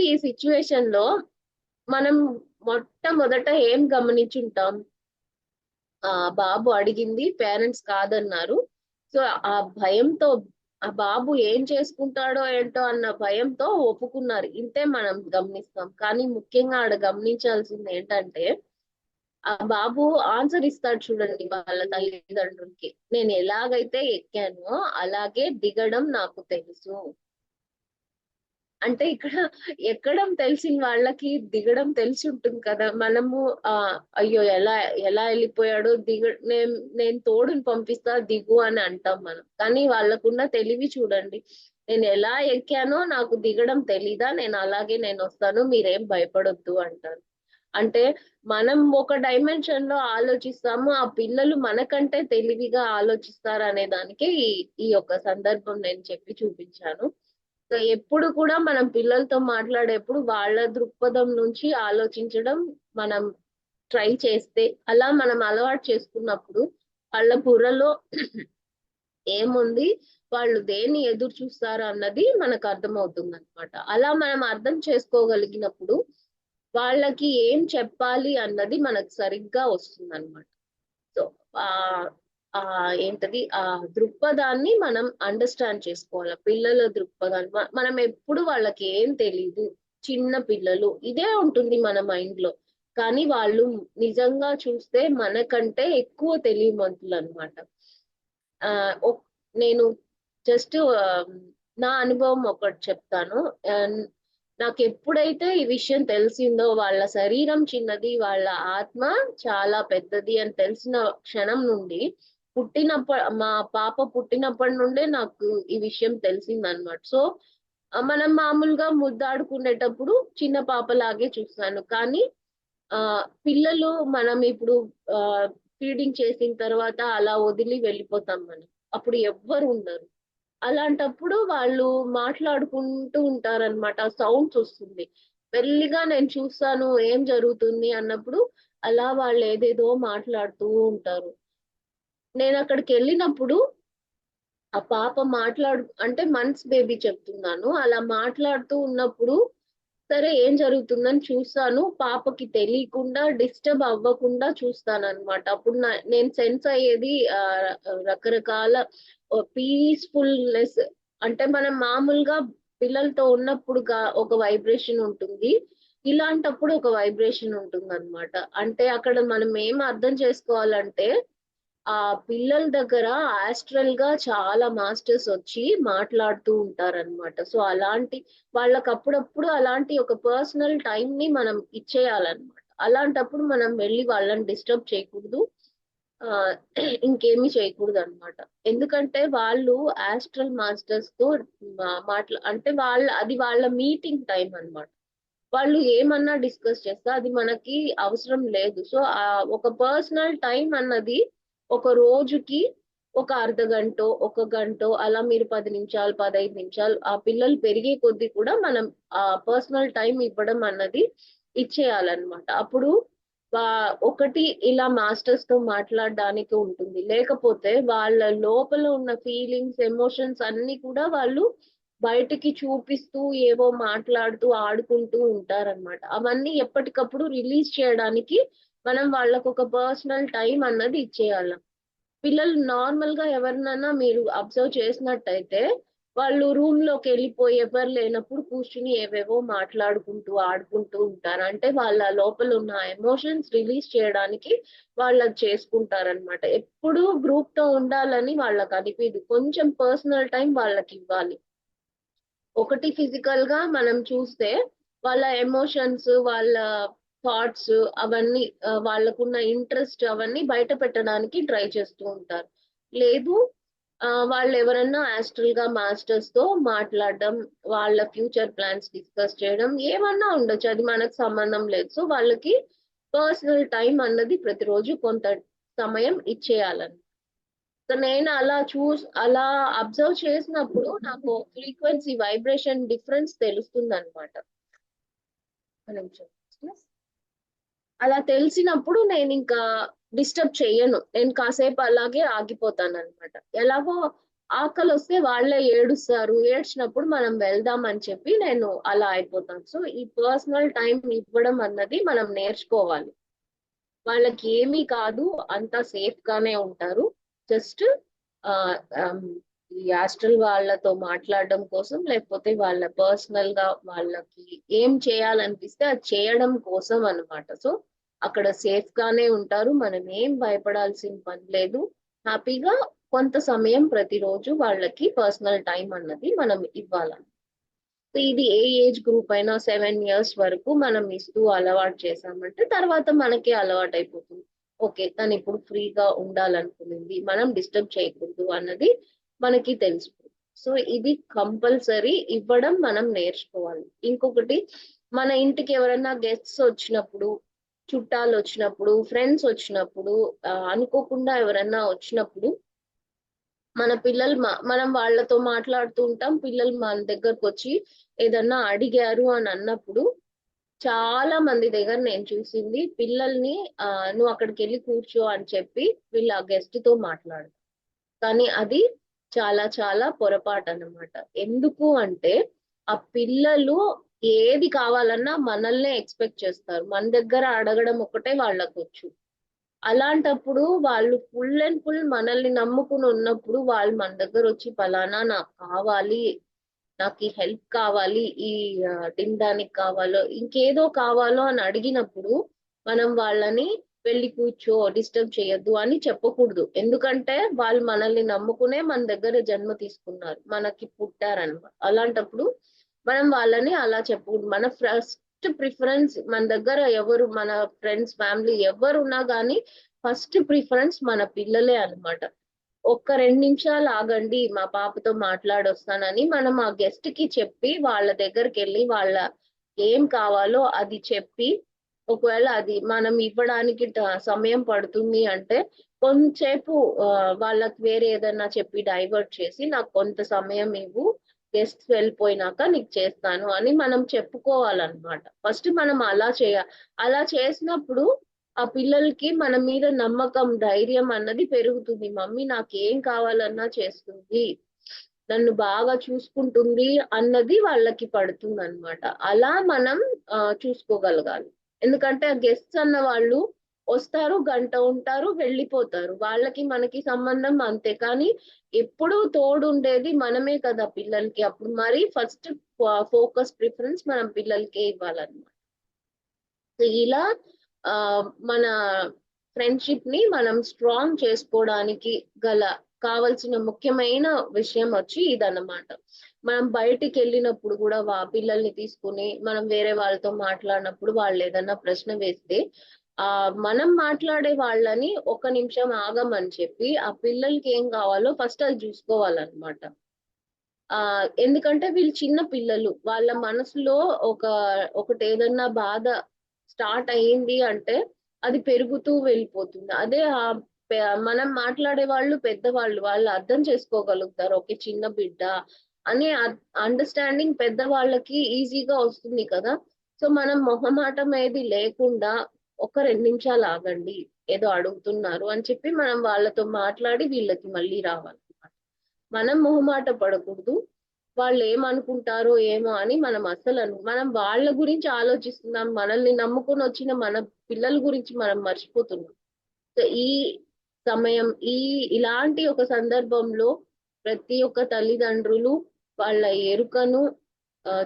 ఈ సిచ్యువేషన్ లో మనం మొట్టమొదట ఏం గమనించుంటాం, బాబు అడిగింది పేరెంట్స్ కాదన్నారు, సో ఆ భయంతో ఆ బాబు ఏం చేసుకుంటాడో ఏంటో అన్న భయంతో ఒప్పుకున్నారు, ఇంతే మనం గమనిస్తాం. కానీ ముఖ్యంగా ఆడ గమనించాల్సింది ఏంటంటే, ఆ బాబు ఆన్సర్ ఇస్తాడు చూడండి వాళ్ళ తల్లిదండ్రులకి, నేను ఎలాగైతే ఎక్కానో అలాగే దిగడం నాకు తెలుసు అంటే. ఇక్కడ ఎక్కడం తెలిసిన వాళ్ళకి దిగడం తెలిసి ఉంటుంది కదా. మనము అయ్యో ఎలా ఎలా వెళ్ళిపోయాడు, నేను తోడుని పంపిస్తా దిగు అని అంటాం మనం. కానీ వాళ్ళకున్న తెలివి చూడండి, నేను ఎలా ఎక్కానో నాకు దిగడం తెలీదా, నేను అలాగే నేను వస్తాను, మీరేం భయపడొద్దు అంటారు. అంటే మనం ఒక డైమెన్షన్ లో ఆలోచిస్తాము, ఆ పిల్లలు మనకంటే తెలివిగా ఆలోచిస్తారు అనే దానికి ఈ యొక్క సందర్భం నేను చెప్పి చూపించాను. సో ఎప్పుడు కూడా మనం పిల్లలతో మాట్లాడేప్పుడు వాళ్ళ దృక్పథం నుంచి ఆలోచించడం మనం ట్రై చేస్తే, అలా మనం అలవాటు చేసుకున్నప్పుడు వాళ్ళ బుర్రలో ఏముంది, వాళ్ళు దేన్ని ఎదురు చూస్తారు అన్నది మనకు అర్థమవుతుంది అనమాట. అలా మనం అర్థం చేసుకోగలిగినప్పుడు వాళ్ళకి ఏం చెప్పాలి అన్నది మనకు సరిగ్గా వస్తుంది అనమాట. సో ఆ ఆ ఏంటది ఆ దృక్పథాన్ని మనం అండర్స్టాండ్ చేసుకోవాలి, పిల్లల దృక్పథాన్ని. మనం ఎప్పుడు వాళ్ళకి ఏం తెలీదు, చిన్న పిల్లలు, ఇదే ఉంటుంది మన మైండ్ లో. కానీ వాళ్ళు నిజంగా చూస్తే మనకంటే ఎక్కువ తెలివిమంతులు అనమాట. నేను జస్ట్ నా అనుభవం ఒకటి చెప్తాను. నాకు ఎప్పుడైతే ఈ విషయం తెలిసిందో, వాళ్ళ శరీరం చిన్నది, వాళ్ళ ఆత్మ చాలా పెద్దది అని తెలిసిన క్షణం నుండి, మా పాప పుట్టినప్పటి నుండే నాకు ఈ విషయం తెలిసిందనమాట. సో మనం మామూలుగా ముద్దాడుకునేటప్పుడు చిన్న పాపలాగే చూస్తాను. కానీ పిల్లలు మనం ఇప్పుడు ఫీడింగ్ చేసిన తర్వాత అలా వదిలి వెళ్ళిపోతాం మనం, అప్పుడు ఎవ్వరు ఉండరు. అలాంటప్పుడు వాళ్ళు మాట్లాడుకుంటూ ఉంటారన్నమాట. సౌండ్స్ వస్తుంది. మెల్లిగా నేను చూస్తాను ఏం జరుగుతుంది అన్నప్పుడు అలా వాళ్ళు ఏదేదో మాట్లాడుతూ ఉంటారు. నేను అక్కడికి వెళ్ళినప్పుడు ఆ పాప అంటే మంత్స్ బేబీ చెప్తున్నాను. అలా మాట్లాడుతూ ఉన్నప్పుడు సరే ఏం జరుగుతుందని చూస్తాను. పాపకి తెలియకుండా డిస్టర్బ్ అవ్వకుండా చూస్తానన్నమాట. అప్పుడు నేను సెన్స్ అయ్యేది రకరకాల పీస్‌ఫుల్‌నెస్. అంటే మనం మామూలుగా పిల్లలతో ఉన్నప్పుడు ఒక వైబ్రేషన్ ఉంటుంది. ఇలాంటప్పుడు ఒక వైబ్రేషన్ ఉంటుందన్నమాట. అంటే అక్కడ మనం ఏం అర్థం చేసుకోవాలంటే ఆ పిల్లల దగ్గర ఆస్ట్రల్ గా చాలా మాస్టర్స్ వచ్చి మాట్లాడుతూ ఉంటారన్నమాట. సో వాళ్ళకి అప్పుడప్పుడు అలాంటి ఒక పర్సనల్ టైం ని మనం ఇచ్చేయాలన్నమాట. అలాంటప్పుడు మనం వెళ్ళి వాళ్ళని డిస్టర్బ్ చేయకూడదు. ఆహ్, ఇంకేమి చేయకూడదన్నమాట. ఎందుకంటే వాళ్ళు ఆస్ట్రల్ మాస్టర్స్ తో అంటే అది వాళ్ళ మీటింగ్ టైం అన్నమాట. వాళ్ళు ఏమన్నా డిస్కస్ చేస్తే అది మనకి అవసరం లేదు. సో ఒక పర్సనల్ టైం అన్నది ఒక రోజుకి ఒక అర్ధగంటో, ఒక గంటో అలా మీరు 10 నిమిషాలు, 15 నిమిషాలు ఆ పిల్లలు పెరిగే కొద్దీ కూడా మనం పర్సనల్ టైం ఇవ్వడం అన్నది ఇచ్చేయాలన్నమాట. అప్పుడు ఒకటి ఇలా మాస్టర్స్ తో మాట్లాడడానికి ఉంటుంది. లేకపోతే వాళ్ళ లోపల ఉన్న ఫీలింగ్స్, ఎమోషన్స్ అన్ని కూడా వాళ్ళు బయటికి చూపిస్తూ ఏవో మాట్లాడుతూ, ఆడుకుంటూ ఉంటారన్నమాట. అవన్నీ ఎప్పటికప్పుడు రిలీజ్ చేయడానికి మనం వాళ్ళకొక పర్సనల్ టైం అన్నది ఇచ్చేయాల. పిల్లలు నార్మల్‌గా ఎవరినన్నా మీరు అబ్జర్వ్ చేసినట్టయితే, వాళ్ళు రూమ్‌లోకెళ్ళిపోయి ఎవరు లేనప్పుడు కూర్చొని ఏవేవో మాట్లాడుకుంటూ, ఆడుకుంటూ ఉంటారు. అంటే వాళ్ళ లోపల ఉన్న ఎమోషన్స్ రిలీజ్ చేయడానికి వాళ్ళది చేసుకుంటారన్నమాట. ఎప్పుడూ గ్రూప్‌తో ఉండాలని వాళ్ళకనిపియదు. కొంచెం పర్సనల్ టైం వాళ్ళకివ్వాలి. ఒకటి ఫిజికల్‌గా మనం చూస్తే వాళ్ళ ఎమోషన్స్, వాళ్ళ థాట్స్ అవన్నీ వాళ్ళకున్న ఇంట్రెస్ట్ అవన్నీ బయట పెట్టడానికి ట్రై చేస్తూ ఉంటారు. లేదు వాళ్ళెవరన్నా ఆస్ట్రల్‌గా మాస్టర్స్‌తో మాట్లాడడం, వాళ్ళ ఫ్యూచర్ ప్లాన్స్ డిస్కస్ చేయడం ఏమన్నా ఉండొచ్చు. అది మనకు సంబంధం లేదు. సో, వాళ్ళకి పర్సనల్ టైమ్ అన్నది ప్రతిరోజు కొంత సమయం ఇచ్చేయాలని. సో నేను అలా అబ్జర్వ్ చేసినప్పుడు నాకు ఫ్రీక్వెన్సీ వైబ్రేషన్ డిఫరెన్స్ తెలుస్తుందన్నమాట. ఒక నిమిషం. అలా తెలిసినప్పుడు నేనింకా డిస్టర్బ్ చెయ్యను. నేను కాసేపు అలాగే ఆగిపోతానన్నమాట. ఎలాగో ఆకలొస్తే వాళ్ళే ఏడుస్తారు. ఏడ్చినప్పుడు మనం వెళ్దాం అని చెప్పి నేను అలా అయిపోతాను. సో, ఈ పర్సనల్ టైమ్ ఇవ్వడం అన్నది మనం నేర్చుకోవాలి. వాళ్ళకి ఏమీ కాదు. అంతా సేఫ్ గానే ఉంటారు. జస్ట్ ఆహ్, ఆహ్, ఈ ఆస్ట్రల్ వాళ్ళతో మాట్లాడడం కోసం లేకపోతే వాళ్ళ పర్సనల్‌గా వాళ్ళకి ఏం చేయాలనిపిస్తే అది చేయడం కోసం అన్నమాట. సో, అక్కడ సేఫ్ గానే ఉంటారు. మనం ఏం భయపడాల్సిన పని లేదు. హ్యాపీగా కొంత సమయం ప్రతిరోజు వాళ్ళకి పర్సనల్ టైమ్ అన్నది మనం ఇవ్వాల. సో ఇది ఏ ఏజ్ గ్రూప్ అయినా 7 ఇయర్స్ వరకు మనం ఇస్తూ అలవాటు చేశామంటే తర్వాత మనకే అలవాటైపోతుంది. ఓకే. తనిప్పుడు ఫ్రీగా ఉండాలనుకునింది. మనం డిస్టర్బ్ చేయకూడదు అన్నది మనకి తెలిసిపోతుంది. సో ఇది కంపల్సరీ ఇవ్వడం మనం నేర్చుకోవాలి. ఇంకొకటి మన ఇంటికి ఎవరన్నా గెస్ట్స్ వచ్చినప్పుడు, చుట్టాలొచ్చినప్పుడు, ఫ్రెండ్స్ వచ్చినప్పుడు అనుకోకుండా ఎవరన్నా వచ్చినప్పుడు మన పిల్లలు మనం వాళ్ళతో మాట్లాడుతూ ఉంటాం. పిల్లలు మన దగ్గరకొచ్చి ఏదన్నా అడిగారు అని అన్నప్పుడు, చాలా మంది దగ్గర నేను చూసింది పిల్లల్ని "నువ్వు అక్కడికెళ్ళి కూర్చో" అని చెప్పి వీళ్ళు ఆ గెస్ట్‌తో మాట్లాడతారు. కానీ అది చాలా చాలా పొరపాటన్నమాట. ఎందుకు అంటే, ఆ పిల్లలు ఏది కావాలన్నా మనల్నే ఎక్స్‌పెక్ట్ చేస్తారు. మన దగ్గర అడగడం ఒక్కటే వాళ్ళకొచ్చు. అలాంటప్పుడు వాళ్ళు ఫుల్ అండ్ ఫుల్ మనల్ని నమ్ముకుని ఉన్నప్పుడు వాళ్ళు మన దగ్గరొచ్చి పలానా నాకు కావాలి, నాకీ హెల్ప్ కావాలి, తినడానికి కావాలో, ఇంకేదో కావాలో అని అడిగినప్పుడు మనం వాళ్ళని వెళ్లి కూర్చో, డిస్టర్బ్ చేయొద్దు అని చెప్పకూడదు. ఎందుకంటే వాళ్ళు మనల్ని నమ్ముకునే మన దగ్గర జన్మ తీసుకున్నారు. మనకి పుట్టారన్నమాట. అలాంటప్పుడు మనం వాళ్ళని అలా చెప్పకూడదు. మన ఫస్ట్ ప్రిఫరెన్స్ మన దగ్గర మన ఫ్రెండ్స్, ఫ్యామిలీ ఎవరున్నా గానీ ఫస్ట్ ప్రిఫరెన్స్ మన పిల్లలే అన్నమాట. ఒక్క 2 నిమిషాలు ఆగండి మా పాపతో మాట్లాడొస్తానని మనం ఆ గెస్ట్‌కి చెప్పి వాళ్ళ దగ్గరికెళ్ళి వాళ్ళ ఏం కావాలో అది చెప్పి, ఒకవేళ అది మనం ఇవ్వడానికి సమయం పడుతుంది అంటే, కొంచెంసేపు వాళ్ళకి వేరే ఏదన్నా చెప్పి డైవర్ట్ చేసి నాకు కొంత సమయం ఇవ్వు, గెస్ట్స్ వెళ్ళిపోయినాక నీకు చేస్తాను అని మనం చెప్పుకోవాలన్నమాట. ఫస్ట్ మనం అలా చేసినప్పుడు ఆ పిల్లలకి మన మీద నమ్మకం, ధైర్యం అన్నది పెరుగుతుంది. మమ్మీ నాకేం కావాలన్నా చేస్తుంది, నన్ను బాగా చూసుకుంటుంది అన్నది వాళ్ళకి పడుతుందన్నమాట. అలా మనం చూసుకోగలగాలి. ఎందుకంటే ఆ గెస్ట్స్ అన్న వాళ్ళు వస్తారు, గంట ఉంటారు, వెళ్ళిపోతారు. వాళ్ళకి మనకి సంబంధం అంతే. కానీ ఎప్పుడూ తోడుండేది మనమే కదా పిల్లలకి. అప్పుడు మరి ఫస్ట్ ఫోకస్, ప్రిఫరెన్స్ మనం పిల్లలకే ఇవ్వాలన్నమాట. సో ఇలా మన ఫ్రెండ్షిప్ ని మనం స్ట్రాంగ్ చేసుకోవడానికి కావలసిన ముఖ్యమైన విషయం వచ్చి ఇదన్నమాట. మనం బయటికి వెళ్ళినప్పుడు కూడా పిల్లల్ని తీసుకుని మనం వేరే వాళ్ళతో మాట్లాడినప్పుడు వాళ్ళు ఏదన్నా ప్రశ్న వేస్తే మనం మాట్లాడే వాళ్ళని ఒక నిమిషం ఆగమని చెప్పి ఆ పిల్లలకి ఏం కావాలో ఫస్ట్ అది చూసుకోవాలన్నమాట. ఎందుకంటే వీళ్ళు చిన్న పిల్లలు, వాళ్ళ మనసులో ఒకటి ఏదన్నా బాధ స్టార్ట్ అయ్యింది అంటే అది పెరుగుతూ వెళ్ళిపోతుంది. అదే మనం మాట్లాడే వాళ్ళు పెద్దవాళ్ళు, వాళ్ళు అర్థం చేసుకోగలుగుతారు. ఓకే, చిన్న బిడ్డ అనే అండర్స్టాండింగ్ పెద్దవాళ్ళకి ఈజీగా వస్తుంది కదా. సో మనం మొహమాటం ఏది లేకుండా ఒక 2 నిమిషాలు ఆగండి, ఏదో అడుగుతున్నారు అని చెప్పి మనం వాళ్ళతో మాట్లాడి వీళ్ళకి మళ్ళీ రావాలి. మనం మొహమాట పడకూడదు. వాళ్ళు ఏమనుకుంటారో ఏమో అని మనం వాళ్ళ గురించి ఆలోచిస్తున్నాం. మనల్ని నమ్ముకొని వచ్చిన మన పిల్లల గురించి మనం మర్చిపోతున్నాం. సో ఈ సమయం ఇలాంటి ఒక సందర్భంలో ప్రతి ఒక్క తల్లిదండ్రులు వాళ్ళ ఎరుకను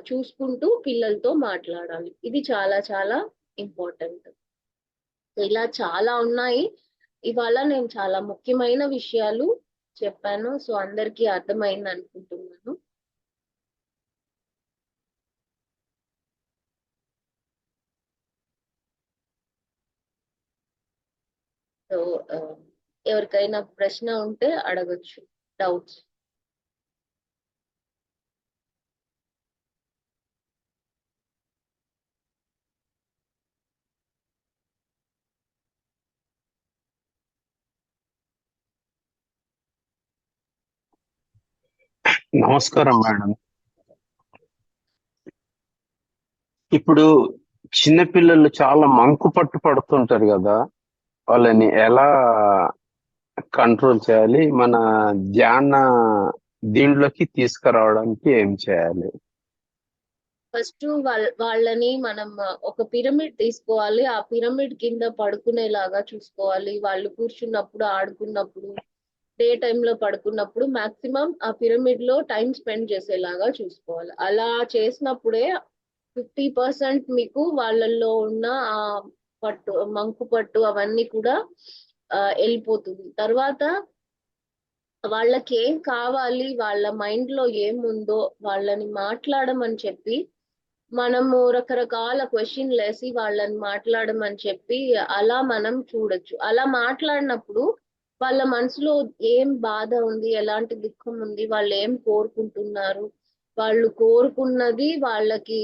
చూసుకుంటూ పిల్లలతో మాట్లాడాలి. ఇది చాలా చాలా ఇంపార్టెంట్. ఇలా చాలా ఉన్నాయి. ఇవాళ నేను చాలా ముఖ్యమైన విషయాలు చెప్పాను. సో అందరికీ అర్థమైంది అనుకుంటున్నాను. సో ఎవరికైనా ప్రశ్న ఉంటే అడగచ్చు, డౌట్స్. నమస్కారం మేడం. ఇప్పుడు చిన్నపిల్లలు చాలా మంకు పట్టు పడుతుంటారు కదా, వాళ్ళని ఎలా కంట్రోల్ చేయాలి? మన ధ్యాన దీంట్లోకి తీసుకురావడానికి ఏం చేయాలి? ఫస్ట్ వాళ్ళని మనం ఒక పిరమిడ్ తీసుకోవాలి. ఆ పిరమిడ్ కింద పడుకునేలాగా చూసుకోవాలి. వాళ్ళు కూర్చున్నప్పుడు, ఆడుకున్నప్పుడు, డే టైంలో పడుకున్నప్పుడు మాక్సిమం ఆ పిరమిడ్ లో టైం స్పెండ్ చేసేలాగా చూసుకోవాలి. అలా చేసినప్పుడే 50% మీకు వాళ్ళల్లో ఉన్న ఆ మంకు పట్టు అవన్నీ కూడా వెళ్ళిపోతుంది. తర్వాత వాళ్ళకి ఏం కావాలి, వాళ్ళ మైండ్ లో ఏముందో వాళ్ళని మాట్లాడమని చెప్పి మనము రకరకాల క్వశ్చన్లు వేసి వాళ్ళని మాట్లాడమని చెప్పి అలా మనం చూడొచ్చు. అలా మాట్లాడినప్పుడు వాళ్ళ మనసులో ఏం బాధ ఉంది, ఎలాంటి దుఃఖం ఉంది, వాళ్ళు ఏం కోరుకుంటున్నారు, వాళ్ళు కోరుకున్నది వాళ్ళకి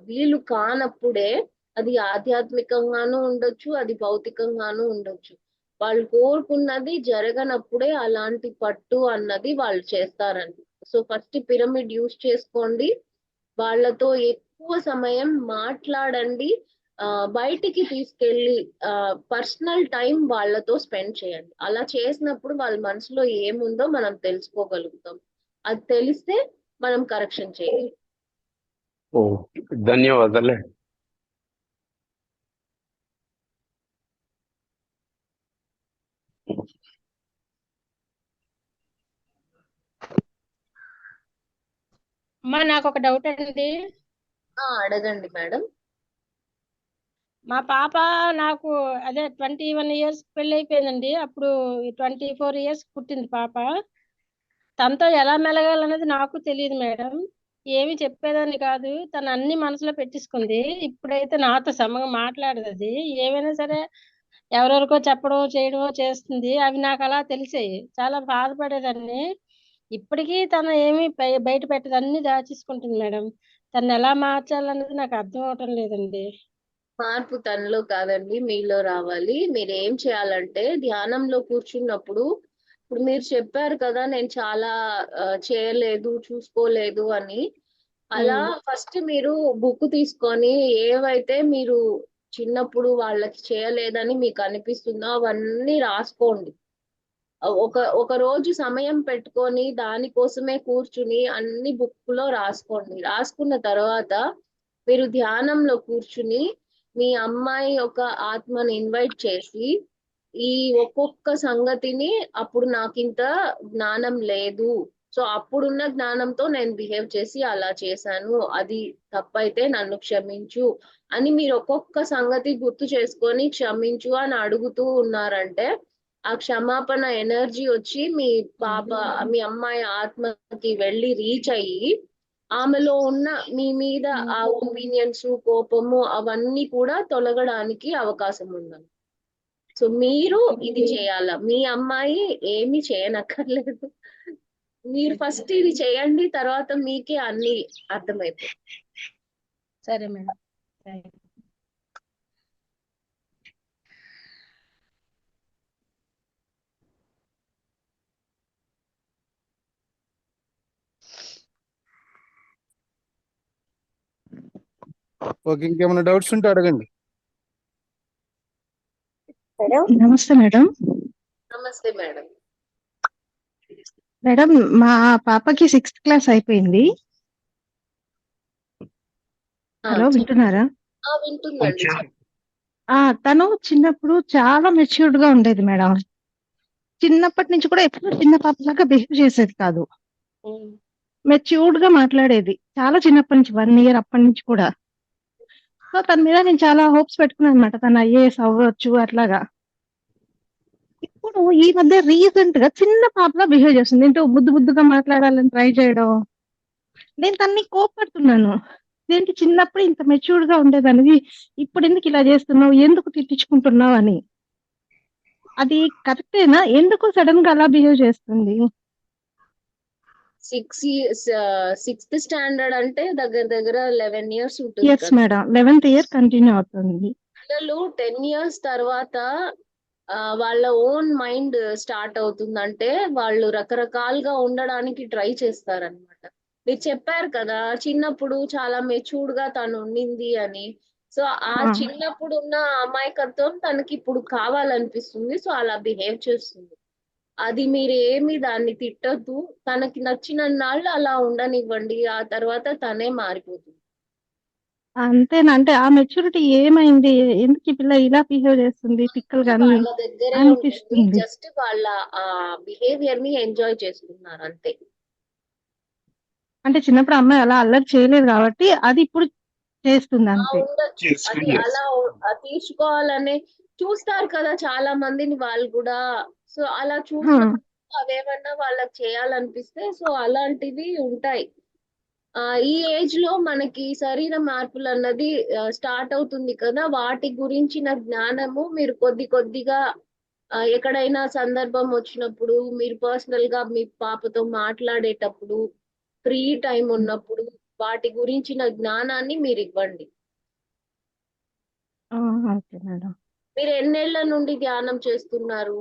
వీలు కానప్పుడే అది ఆధ్యాత్మికంగానూ ఉండొచ్చు, అది భౌతికంగానూ ఉండొచ్చు. వాళ్ళు కోరుకున్నది జరగనప్పుడే అలాంటి పట్టు అన్నది వాళ్ళు చేస్తారండి. సో ఫస్ట్ పిరమిడ్ యూజ్ చేసుకోండి, వాళ్ళతో ఎక్కువ సమయం మాట్లాడండి, బయటికి తీసుకెళ్ళి పర్సనల్ టైం వాళ్ళతో స్పెండ్ చేయండి. అలా చేసినప్పుడు వాళ్ళ మనసులో ఏముందో మనం తెలుసుకోగలుగుతాం. అది తెలిస్తే మనం కరెక్షన్ చేయాలి. ఓ, ధన్యవాదాలు. అమ్మా నాకు ఒక డౌట్ అండి. అడగండి మేడం. మా పాప నాకు అదే 21 ఇయర్స్ పెళ్లి అయిపోయిందండి. అప్పుడు 24 ఇయర్స్ పుట్టింది పాప. తనతో ఎలా మెలగాలనేది నాకు తెలియదు మేడం. ఏమి చెప్పేదాన్ని కాదు, తను అన్ని మనసులో పెట్టించుకుంది. ఇప్పుడైతే నాతో సమగా మాట్లాడదు. అది ఏమైనా సరే ఎవరెవరికో చెప్పడం చేయడమో చేస్తుంది. అవి నాకు అలా తెలిసాయి, చాలా బాధపడేదాన్ని. ఇప్పటికీ తను ఏమి బయట పెట్టదు, అన్ని దాచేసుకుంటుంది మేడం. తను ఎలా మార్చాలన్నది నాకు అర్థం అవటం లేదండి. మార్పు తనలో కాదండి, మీలో రావాలి. మీరు ఏం చేయాలంటే ధ్యానంలో కూర్చున్నప్పుడు, ఇప్పుడు మీరు చెప్పారు కదా నేను చాలా చేయలేదు, చూసుకోలేదు అని. అలా ఫస్ట్ మీరు బుక్ తీసుకొని ఏవైతే మీరు చిన్నప్పుడు వాళ్ళకి చేయలేదని మీకు అనిపిస్తుందో అవన్నీ రాసుకోండి. ఒక రోజు సమయం పెట్టుకొని దానికోసమే కూర్చుని అన్ని బుక్ లో రాసుకోండి. రాసుకున్న తర్వాత మీరు ధ్యానంలో కూర్చుని మీ అమ్మాయి యొక్క ఆత్మని ఇన్వైట్ చేసి ఈ ఒక్కొక్క సంగతిని అప్పుడు నాకింత జ్ఞానం లేదు, సో అప్పుడున్న జ్ఞానంతో నేను బిహేవ్ చేసి అలా చేశాను, అది తప్పైతే నన్ను క్షమించు అని మీరు ఒక్కొక్క సంగతి గుర్తు చేసుకొని క్షమించు అని అడుగుతూ ఉన్నారంటే ఆ క్షమాపణ ఎనర్జీ వచ్చి మీ పాప, మీ అమ్మాయి ఆత్మకి వెళ్ళి రీచ్ అయ్యి ఆమెలో ఉన్న మీ మీద ఆ ఒపీనియన్స్, కోపము అవన్నీ కూడా తొలగడానికి అవకాశం ఉందండి. సో మీరు ఇది చేయాల, మీ అమ్మాయి ఏమి చేయనక్కర్లేదు. మీరు ఫస్ట్ ఇది చేయండి, తర్వాత మీకే అన్ని అర్థమైపోతాయి. సరే మేడం. ఓకే, ఇంకేమైనా డౌట్స్ ఉంటే అడగండి. నమస్తే మేడం. నమస్తే మేడం. మేడం, మా పాపకి 6th క్లాస్ అయిపోయింది. హలో, వింటున్నారా? వింటుందండి. తను చిన్నప్పుడు చాలా మెచ్యూర్డ్ గా ఉండేది మేడం. చిన్నప్పటి నుంచి కూడా ఎప్పుడు చిన్న పాపలాగా బిహేవ్ చేసేది కాదు. మెచ్యూర్డ్ గా మాట్లాడేది చాలా చిన్నప్పటి నుంచి, 1 year అప్పటి నుంచి కూడా. సో తన మీద నేను చాలా హోప్స్ పెట్టుకున్నాను అనమాట, తను IAS అవ్వచ్చు అట్లాగా. ఇప్పుడు ఈ మధ్య రీసెంట్ గా చిన్న పాపలా బిహేవ్ చేస్తుంది. ఏంటో ముద్దు ముద్దుగా మాట్లాడాలని ట్రై చేయడం. నేను తన్ని కోపడుతున్నాను, ఏంటి చిన్నప్పుడు ఇంత మెచ్యూర్డ్ గా ఉండేదానివి, ఇప్పుడు ఎందుకు ఇలా చేస్తున్నావు, ఎందుకు తిట్టించుకుంటున్నావు అని. అది కరెక్టేనా? ఎందుకు సడన్ గా అలా బిహేవ్ చేస్తుంది? 6th స్టాండర్డ్ అంటే దగ్గర దగ్గర 11 years ఉంటుంది yes madam, 11th year continue అవుతుంది. పిల్లలు 10 years తర్వాత వాళ్ళ ఓన్ మైండ్ స్టార్ట్ అవుతుందంటే వాళ్ళు రకరకాలుగా ఉండడానికి ట్రై చేస్తారనమాట. మీరు చెప్పారు కదా చిన్నప్పుడు చాలా మెచ్యూర్డ్ గా తను ఉండింది అని. సో ఆ చిన్నప్పుడు ఉన్న అమాయకత్వం తనకి ఇప్పుడు కావాలనిపిస్తుంది, సో అలా బిహేవ్ చేస్తుంది. అది మీరు ఏమి దాన్ని తిట్టద్దు, తనకి నచ్చిన నాళ్ళు అలా ఉండనివ్వండి, ఆ తర్వాత తనే మారిపోతుంది. అంతేనా? అంటే ఆ మెచ్యూరిటీ ఏమైంది, ఎందుకు ఈ పిల్ల ఇలా బిహేవ్ చేస్తుంది తిక్కలుగా వాళ్ళ దగ్గరే ఉంటుంది, అనిపిస్తుంది. జస్ట్ వాళ్ళ ఆ బిహేవియర్ ని ఎంజాయ్ చేస్తున్నారు అంతే. అంటే చిన్నప్పుడు అమ్మాయి అలా అల్లరి చేయలేదు కాబట్టి అది ఇప్పుడు చేస్తుంది అంతే. ఉండొచ్చు, అది అలా తీర్చుకోవాలనే చూస్తారు కదా చాలా మందిని వాళ్ళు కూడా. సో అలా చూసినప్పుడు అవేమన్నా వాళ్ళకి చేయాలనిపిస్తే సో అలాంటివి ఉంటాయి. ఈ ఏజ్ లో మనకి శరీర మార్పులు అన్నది స్టార్ట్ అవుతుంది కదా, వాటి గురించిన జ్ఞానము మీరు కొద్ది కొద్దిగా ఎక్కడైనా సందర్భం వచ్చినప్పుడు, మీరు పర్సనల్ గా మీ పాపతో మాట్లాడేటప్పుడు, ఫ్రీ టైం ఉన్నప్పుడు వాటి గురించిన జ్ఞానాన్ని మీరు ఇవ్వండి. Okay madam. మీరు ఎన్నేళ్ల నుండి ధ్యానం చేస్తున్నారు?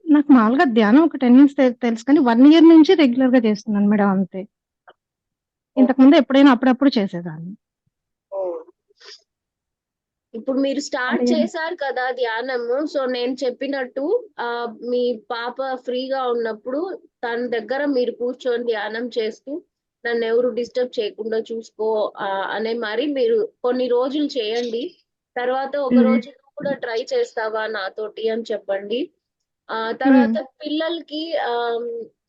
నాకు మామూలుగా ధ్యానం ఒక 10 years తెలుసు, కానీ 1 year నుంచి రెగ్యులర్ గా చేస్తున్నాను మేడం అంతే. ఇంతకుముందు ఎప్పుడైనా అప్పుడప్పుడు చేసేదాన్ని. ఇప్పుడు మీరు స్టార్ట్ చేశారు కదా ధ్యానము, సో నేను చెప్పినట్టు మీ పాప ఫ్రీగా ఉన్నప్పుడు తన దగ్గర మీరు కూర్చొని ధ్యానం చేస్తూ నన్ను ఎవరు డిస్టర్బ్ చేయకుండా చూసుకో అనే మరి మీరు కొన్ని రోజులు చేయండి. తర్వాత ఒక రోజు కూడా ట్రై చేస్తావా నాతోటి అని చెప్పండి. తర్వాత పిల్లలకి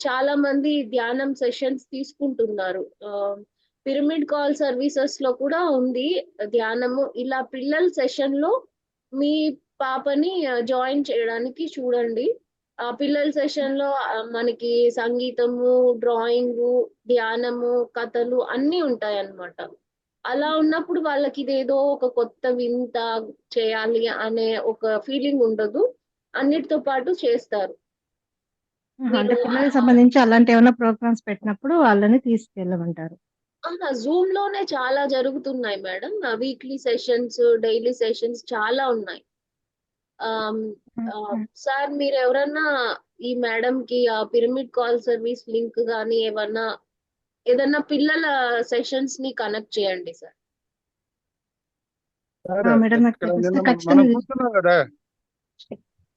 చాలా మంది ధ్యానం సెషన్స్ తీసుకుంటున్నారు. పిరమిడ్ కాల్ సర్వీసెస్ లో కూడా ఉంది ధ్యానము. ఇలా పిల్లల సెషన్ లో మీ పాపని జాయిన్ చేయడానికి చూడండి. ఆ పిల్లల సెషన్ లో మనకి సంగీతము, డ్రాయింగ్, ధ్యానము, కథలు అన్ని ఉంటాయి అన్నమాట. అలా ఉన్నప్పుడు వాళ్ళకి ఇదేదో ఒక కొత్త వింత చేయాలి అనే ఒక ఫీలింగ్ ఉండదు, అన్నిటితో పాటు చేస్తారు. అంటే పిల్లలకి సంబంధించి అలాంటి ఏమైనా ప్రోగ్రామ్స్ పెట్టినప్పుడు వాళ్ళని తీసుకెళ్ళమంటారు. జూమ్ లోనే చాలా జరుగుతున్నాయి madam. Weekly sessions, daily sessions చాలా ఉన్నాయి. సార్ మీరు ఎవరన్నా ఈ మేడం కి ఆ పిరమిడ్ కాల్ సర్వీస్ లింక్ గానీ ఏదన్నా పిల్లల సెషన్స్ ని కనెక్ట్ చేయండి సార్. సార్ మేడం నాకు ఇక్కడ తెలుసు. నిన్న మనం ఖచ్చితంగా కూర్చున్నాం కదా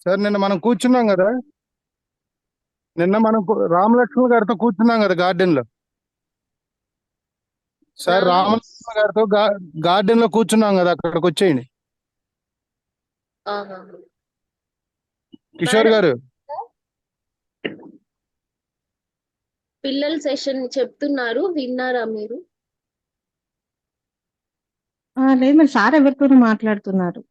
సార్, నిన్న మనం కూర్చున్నాం కదా, నిన్న మనం రామలక్ష్మి గారితో కూర్చున్నాం కదా గార్డెన్ లో. సార్ రామలక్ష్మి గారితో గార్డెన్ లో కూర్చున్నాం కదా, అక్కడికి వచ్చేయండి ఆహా. కిషోర్ మేడం, గారు. పిల్లల సెషన్ చెప్తున్నారు, విన్నారా మీరు? లేదు మరి సార్ ఎవరితోనూ మాట్లాడుతున్నారు.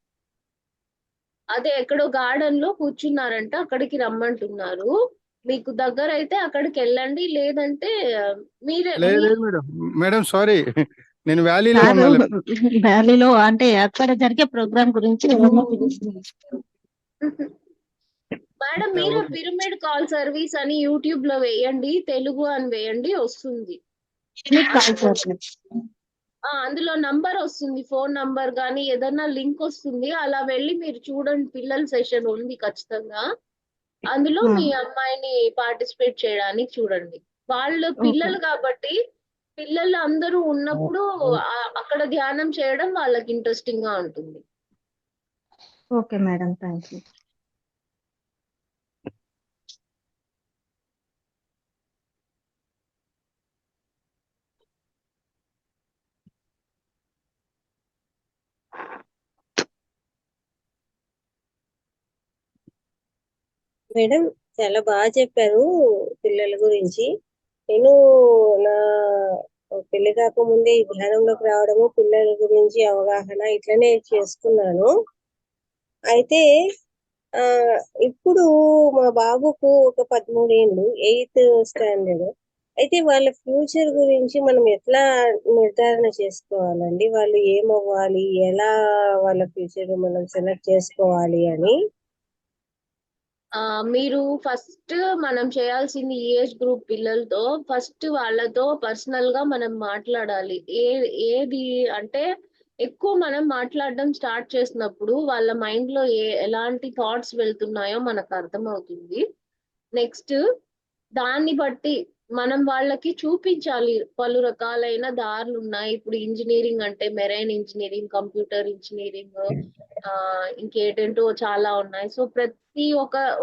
అదే ఎక్కడో గార్డెన్ లో కూర్చున్నారంట, అక్కడికి రమ్మంటున్నారు. మీకు దగ్గర అయితే అక్కడికి వెళ్ళండి, లేదంటే మీరే లేదు లేదు మేడం, మేడం సారీ, నేను వ్యాలీలో సార్ ఉన్నాను. వ్యాలీలో అంటే అక్కడ జరిగే ప్రోగ్రామ్ గురించి ఎవరినో పిలుస్తున్నారు. మేడం మీరు పిరమిడ్ కాల్ సర్వీస్ అని యూట్యూబ్ లో వేయండి, తెలుగు అని వేయండి, వస్తుంది. అందులో నంబర్ వస్తుంది, ఫోన్ నంబర్ గానీ ఏదన్నా లింక్ వస్తుంది. అలా వెళ్ళి మీరు చూడండి, పిల్లల సెషన్ ఉంది ఖచ్చితంగా. అందులో మీ అమ్మాయిని పార్టిసిపేట్ చేయడానికి చూడండి. వాళ్ళు పిల్లలు కాబట్టి పిల్లలు అందరూ ఉన్నప్పుడు అక్కడ ధ్యానం చేయడం వాళ్ళకి ఇంట్రెస్టింగ్ గా ఉంటుంది. Okay madam, thank you. Madam చాలా బాగా చెప్పారు పిల్లల గురించి. నేను నా పెళ్లి కాకముందే ఈ ధ్యానంలోకి రావడము, పిల్లల గురించి అవగాహన ఇట్లనే చేసుకున్నాను. అయితే ఇప్పుడు మా బాబుకు ఒక 13 ఏళ్ళు, 8th స్టాండర్డ్. అయితే వాళ్ళ ఫ్యూచర్ గురించి మనం ఎట్లా నిర్ధారణ చేసుకోవాలండి? వాళ్ళు ఏమవ్వాలి, ఎలా వాళ్ళ ఫ్యూచర్ మనం సెలెక్ట్ చేసుకోవాలి అని? మీరు ఫస్ట్ మనం చేయాల్సింది ఏజ్ గ్రూప్ పిల్లలతో ఫస్ట్ వాళ్ళతో పర్సనల్ గా మనం మాట్లాడాలి. ఏది అంటే ఎక్కువ మనం మాట్లాడడం స్టార్ట్ చేసినప్పుడు వాళ్ళ మైండ్ లో ఎలాంటి థాట్స్ వెళ్తున్నాయో మనకు అర్థమవుతుంది. నెక్స్ట్ దాన్ని బట్టి మనం వాళ్ళకి చూపించాలి. పలు రకాలైన దారులు ఉన్నాయి. ఇప్పుడు ఇంజనీరింగ్ అంటే మెరైన్ ఇంజనీరింగ్, కంప్యూటర్ ఇంజనీరింగ్, ఇంకేటేంటో చాలా ఉన్నాయి. సో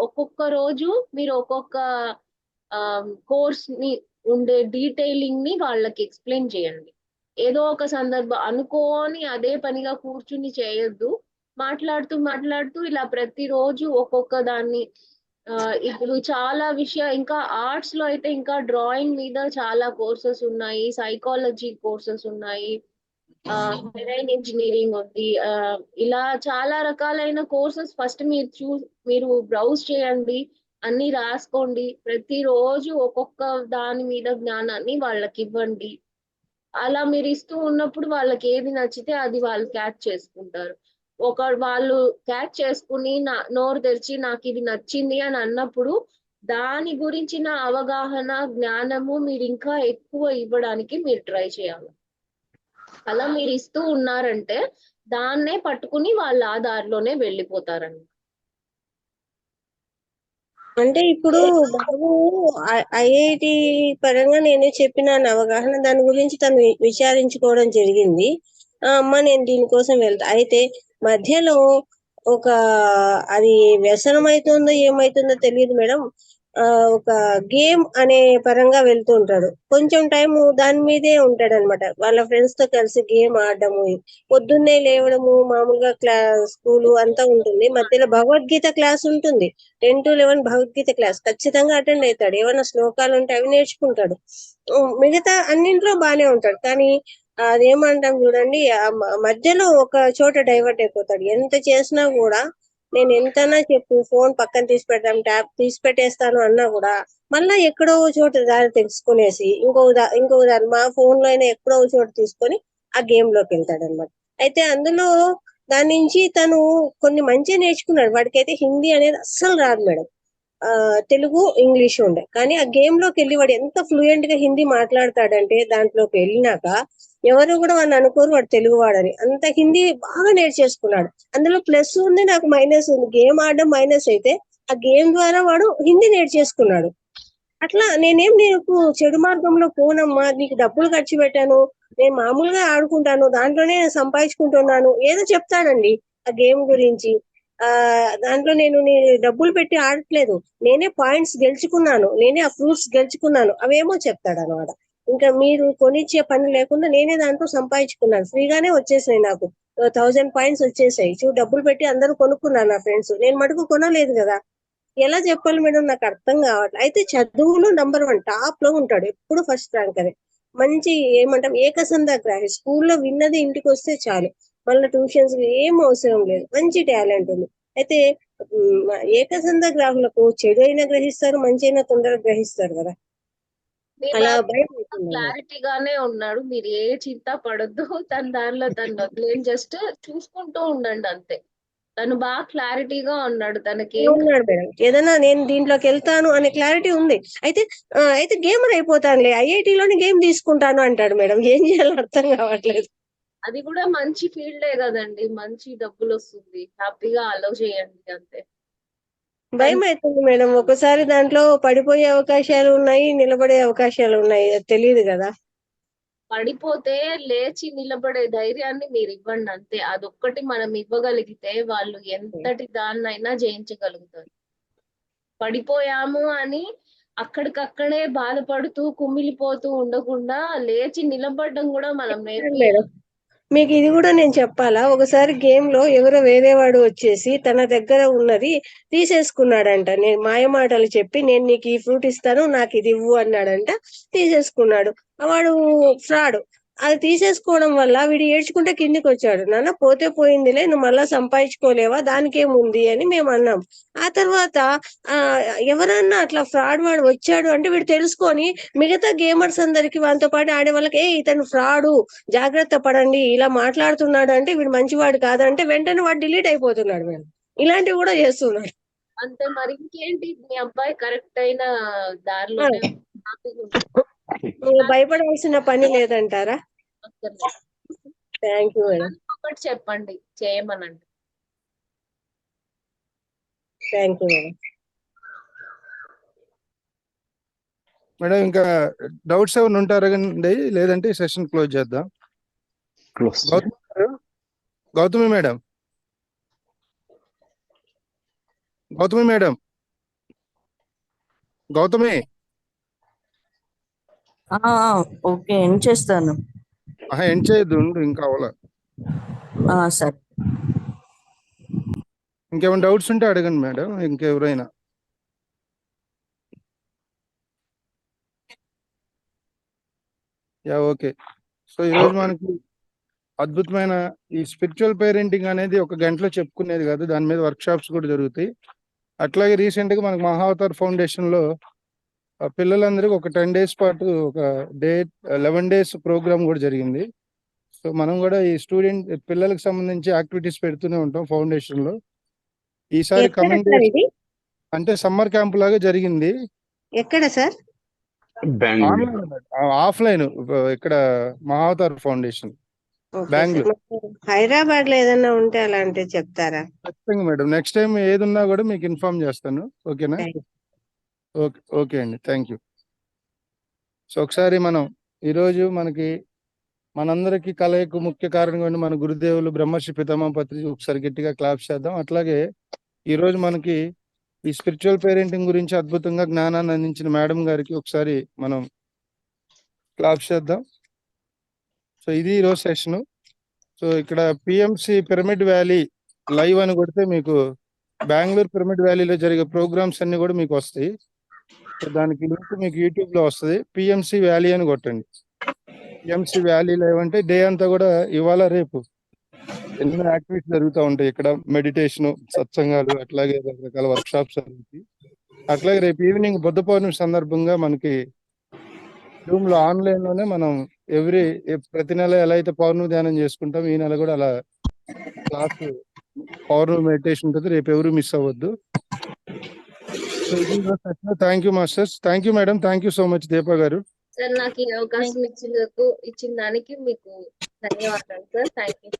ఒక్కొక్క రోజు మీరు ఒక్కొక్క కోర్స్ ని ఉండే డీటెయిలింగ్ ని వాళ్ళకి ఎక్స్ప్లెయిన్ చేయండి. ఏదో ఒక సందర్భం అనుకోని అదే పనిగా కూర్చుని చేయొద్దు. మాట్లాడుతూ ఇలా ప్రతిరోజు ఒక్కొక్క దాన్ని ఇప్పుడు చాలా ఇంకా ఆర్ట్స్ లో అయితే ఇంకా డ్రాయింగ్ మీద చాలా కోర్సెస్ ఉన్నాయి, సైకాలజీ కోర్సెస్ ఉన్నాయి, మెరైన్ ఇంజనీరింగ్ ఉంది. ఇలా చాలా రకాలైన కోర్సెస్ ఫస్ట్ మీరు బ్రౌజ్ చేయండి, అన్ని రాసుకోండి. ప్రతిరోజు ఒక్కొక్క దాని మీద జ్ఞానాన్ని వాళ్ళకి ఇవ్వండి. అలా మీరు ఇస్తూ ఉన్నప్పుడు వాళ్ళకి ఏది నచ్చితే అది వాళ్ళు క్యాచ్ చేసుకుంటారు. వాళ్ళు క్యాచ్ చేసుకుని నోరు తెరిచి నాకు ఇది నచ్చింది అని అన్నప్పుడు దాని గురించిన అవగాహన, జ్ఞానము మీరు ఇంకా ఎక్కువ ఇవ్వడానికి మీరు ట్రై చేయాలి. అలా మీరు ఇస్తూ ఉన్నారంటే దాన్నే పట్టుకుని వాళ్ళ ఆ దారిలోనే వెళ్ళిపోతారండి. అంటే ఇప్పుడు బాబు ఐఐటి పరంగా నేను చెప్పిన అవగాహన దాని గురించి తను విచారించుకోవడం జరిగింది. అమ్మ నేను దీనికోసం వెళ్తా. అయితే మధ్యలో అది వ్యసనం అవుతుందో ఏమైతుందో తెలియదు మేడం. ఒక గేమ్ అనే పరంగా వెళ్తూ ఉంటాడు. కొంచెం టైం దాని మీదే ఉంటాడు అనమాట. వాళ్ళ ఫ్రెండ్స్ తో కలిసి గేమ్ ఆడడము, పొద్దున్నే లేవడము, మామూలుగా స్కూలు అంతా ఉంటుంది. మధ్యలో భగవద్గీత క్లాస్ ఉంటుంది. 10 to 11 భగవద్గీత క్లాస్ ఖచ్చితంగా అటెండ్ అవుతాడు. ఏమైనా శ్లోకాలు ఉంటే అవి నేర్చుకుంటాడు. మిగతా అన్నింట్లో బానే ఉంటాడు. కానీ అదేమంటాం చూడండి, మధ్యలో ఒక చోట డైవర్ట్ అయిపోతాడు. ఎంత చేసినా కూడా నేను ఎంతనా చెప్పు ఫోన్ పక్కన తీసి పెడతాం, ట్యాబ్ తీసి పెట్టేస్తాను అన్నా కూడా మళ్ళా ఎక్కడో చోట దారి తెలుసుకునేసి ఇంకో దారి మా ఫోన్ లో అయినా ఎక్కడో చోట తీసుకొని ఆ గేమ్ లోకి వెళ్తాడు అనమాట. అయితే అందులో దాని నుంచి తను కొన్ని మంచిగా నేర్చుకున్నాడు. వాడికైతే హిందీ అనేది అస్సలు రాదు మేడం. తెలుగు ఇంగ్లీష్ ఉండే. కానీ ఆ గేమ్ లోకి వెళ్ళి వాడు ఎంత ఫ్లూయెంట్ గా హిందీ మాట్లాడతాడంటే దాంట్లోకి వెళ్ళినాక ఎవరు కూడా వాడిని అనుకోరు వాడు తెలుగు వాడని. అంత హిందీ బాగా నేర్చేసుకున్నాడు. అందులో ప్లస్ ఉంది, నాకు మైనస్ ఉంది. గేమ్ ఆడడం మైనస్ అయితే ఆ గేమ్ ద్వారా వాడు హిందీ నేర్చేసుకున్నాడు. అట్లా నేనేం నీకు చెడు మార్గంలో పోనమ్మా, నీకు డబ్బులు ఖర్చు పెట్టాను, నేను మామూలుగా ఆడుకుంటాను, దాంట్లోనే సంపాదించుకుంటున్నాను ఏదో చెప్తాడండి ఆ గేమ్ గురించి. దాంట్లో నేను నీ డబ్బులు పెట్టి ఆడట్లేదు, నేనే పాయింట్స్ గెలుచుకున్నాను, నేనే ఆ ఫ్రూట్స్ గెలుచుకున్నాను, అవేమో చెప్తాడు అనమాట. ఇంకా మీరు కొనిచ్చే పని లేకుండా నేనే దాంట్లో సంపాదించుకున్నాను, ఫ్రీగానే వచ్చేసాయి నాకు 1000 పాయింట్స్ వచ్చేసాయి. డబ్బులు పెట్టి అందరూ కొనుక్కున్నారు నా ఫ్రెండ్స్, నేను మటుకు కొనలేదు కదా. ఎలా చెప్పాలి మేడం, నాకు అర్థం కావట్లేదు. అయితే చదువులో నంబర్ 1 టాప్ లో ఉంటాడు, ఎప్పుడు ఫస్ట్ ర్యాంక్. అదే మంచి ఏమంటాం ఏకసంధాగ్రాహి, స్కూల్లో విన్నది ఇంటికి వస్తే చాలు, మళ్ళీ ట్యూషన్స్ ఏం అవసరం లేదు, మంచి టాలెంట్ ఉంది. అయితే ఏకసంధాగ్రాహులకు చెడు అయినా గ్రహిస్తారు, మంచి అయినా తొందరగా గ్రహిస్తారు కదా. మీ అలా బాబు భయం అవుతుంది నాకు. క్లారిటీగానే ఉన్నాడు, మీరు ఏ చింత పడొద్దు. తన దానిలో తను వదిలేం, జస్ట్ చూసుకుంటూ ఉండండి అంతే. తను బాగా క్లారిటీగా ఉన్నాడు, తనకేం ఉన్నాడు మేడం, ఏదైనా నేను దీంట్లోకి వెళ్తాను అనే క్లారిటీ ఉంది. అయితే గేమర్ అయిపోతానులే, ఐఐటిలోని గేమ్ తీసుకుంటాను అంటాడు మేడం, ఏం చేయాలో అర్థం కావట్లేదు. అది కూడా మంచి ఫీల్డే కదండి, మంచి డబ్బులు వస్తుంది, హ్యాపీగా అలౌ చేయండి అంతే. భయం అవుతుంది మేడం, ఒకసారి దాంట్లో పడిపోయే అవకాశాలు ఉన్నాయి, నిలబడే అవకాశాలు ఉన్నాయి, అది తెలియదు కదా. పడిపోతే లేచి నిలబడే ధైర్యాన్ని మీరు ఇవ్వండి అంతే. అదొక్కటి మనం ఇవ్వగలిగితే వాళ్ళు ఎంతటి దాన్నైనా జయించగలుగుతారు. పడిపోయాము అని అక్కడికక్కడే బాధపడుతూ కుమిలిపోతూ ఉండకుండా లేచి నిలబడడం కూడా మనం నేర్పి. మేడం మీకు ఇది కూడా నేను చెప్పాలా, ఒకసారి గేమ్ లో ఎవరో వేరే వాడు వచ్చేసి తన దగ్గర ఉన్నది తీసేసుకున్నాడంట. నేను మాయమాటలు చెప్పి నేను నీకు ఈ ఫ్రూట్ ఇస్తాను, నాకు ఇది ఇవ్వు అన్నాడంట, తీసేసుకున్నాడు. వాడు ఫ్రాడ్. అది తీసేసుకోవడం వల్ల వీడు ఏడ్చుకుంటే కిందికి వచ్చాడు, నాన్న పోతే పోయిందిలే, నువ్వు మళ్ళా సంపాదించుకోలేవా, దానికేముంది అని మేము అన్నాం. ఆ తర్వాత ఎవరన్నా అట్లా ఫ్రాడ్ వాడు వచ్చాడు అంటే వీడు తెలుసుకొని మిగతా గేమర్స్ అందరికి వాళ్ళతో పాటు ఆడే వాళ్ళకి ఇతను ఫ్రాడు, జాగ్రత్త పడండి, ఇలా మాట్లాడుతున్నాడు అంటే వీడు మంచివాడు కాదంటే వెంటనే వాడు డిలీట్ అయిపోతున్నాడు మేడం. ఇలాంటివి కూడా చేస్తున్నాడు. అంతే మరి, ఇంకేంటి, మీ అబ్బాయి కరెక్ట్ అయిన దారిలోనే భయపడాల్సిన పని లేదంటారా? Thank you madam. ఒకటి చెప్పండి చేయమనండి. Thank you madam. మేడం ఇంకా డౌట్స్ ఏమైనా ఉంటారా అండి, లేదంటే సెషన్ క్లోజ్ చేద్దాం. Gautami madam, Gautami madam, Gautami. Okay, end చేస్తాను. ఎండ్ చేయొద్దు, ఇంకా అవలా. సరే, ఇంకేమైనా డౌట్స్ ఉంటే అడగండి మేడం, ఇంకెవరైనా. ఓకే. సో ఈరోజు మనకి అద్భుతమైన ఈ స్పిరిచువల్ పేరెంటింగ్ అనేది ఒక గంటలో చెప్పుకునేది కాదు, దాని మీద వర్క్ షాప్స్ కూడా జరుగుతాయి. అట్లాగే రీసెంట్ గా మనకు మహావతార్ ఫౌండేషన్ లో పిల్లలందరికీ ఒక 10 days పాటు ఒక 11 days ప్రోగ్రామ్ కూడా జరిగింది. సో మనం కూడా ఈ పిల్లలకు సంబంధించి యాక్టివిటీస్ పెడుతూనే ఉంటాం ఫౌండేషన్ లో. ఈసారి కమింగ్ డేస్ అంటే సమ్మర్ క్యాంప్ లాగా జరిగింది. ఎక్కడ సార్? ఆఫ్లైన్ ఇక్కడ మహావతార్ ఫౌండేషన్ బెంగళూరు. హైదరాబాద్ లో ఏదైనా ఉంటే అలాంటివి చెప్తారా? ఖచ్చితంగా మేడం, నెక్స్ట్ టైం ఏది ఉన్నా కూడా మీకు ఇన్ఫార్మ్ చేస్తాను. ఓకేనా? ఓకే అండి, థ్యాంక్ యూ. సో ఒకసారి మనం ఈరోజు మనందరికీ కలయికు ముఖ్య కారణంగా మన గురుదేవులు బ్రహ్మర్షి పితామహ పత్రి ఒకసారి గట్టిగా క్లాప్స్ చేద్దాం. అట్లాగే ఈరోజు మనకి ఈ స్పిరిచువల్ పేరెంటింగ్ గురించి అద్భుతంగా జ్ఞానాన్ని అందించిన మేడం గారికి ఒకసారి మనం క్లాప్స్ చేద్దాం. సో ఇది ఈరోజు సెషన్. సో ఇక్కడ పిఎంసి పిరమిడ్ వ్యాలీ లైవ్ అని కొడితే మీకు బెంగళూరు పిరమిడ్ వ్యాలీలో జరిగే ప్రోగ్రామ్స్ అన్ని కూడా మీకు వస్తాయి. సో దానికి లింక్ మీకు యూట్యూబ్ లో వస్తుంది. పిఎంసి వ్యాలీ అని కొట్టండి. పిఎంసి వ్యాలీ లైవ్ అంటే డే అంతా కూడా ఇవాళ రేపు ఎన్నో యాక్టివిటీస్ జరుగుతూ ఉంటాయి. ఇక్కడ మెడిటేషన్, సత్సంగాలు, అట్లాగే రకరకాల వర్క్ షాప్స్ జరుగుతాయి. అట్లాగే రేపు ఈవినింగ్ బుద్ధ పౌర్ణమి సందర్భంగా మనకి జూమ్ లో ఆన్లైన్ లోనే మనం ప్రతి నెల ఎలా అయితే పౌర్ణమి ధ్యానం చేసుకుంటాం, ఈ నెల కూడా అలా క్లాస్ పౌర్ణమి మెడిటేషన్ ఉంటుంది. రేపు ఎవరు మిస్ అవ్వద్దు. Thank you masters. Thank you madam. Thank you so much Deepa గారు. సార్ నాకు ఈ అవకాశం ఇచ్చిన దానికి మీకు ధన్యవాదాలు సార్. Thank you.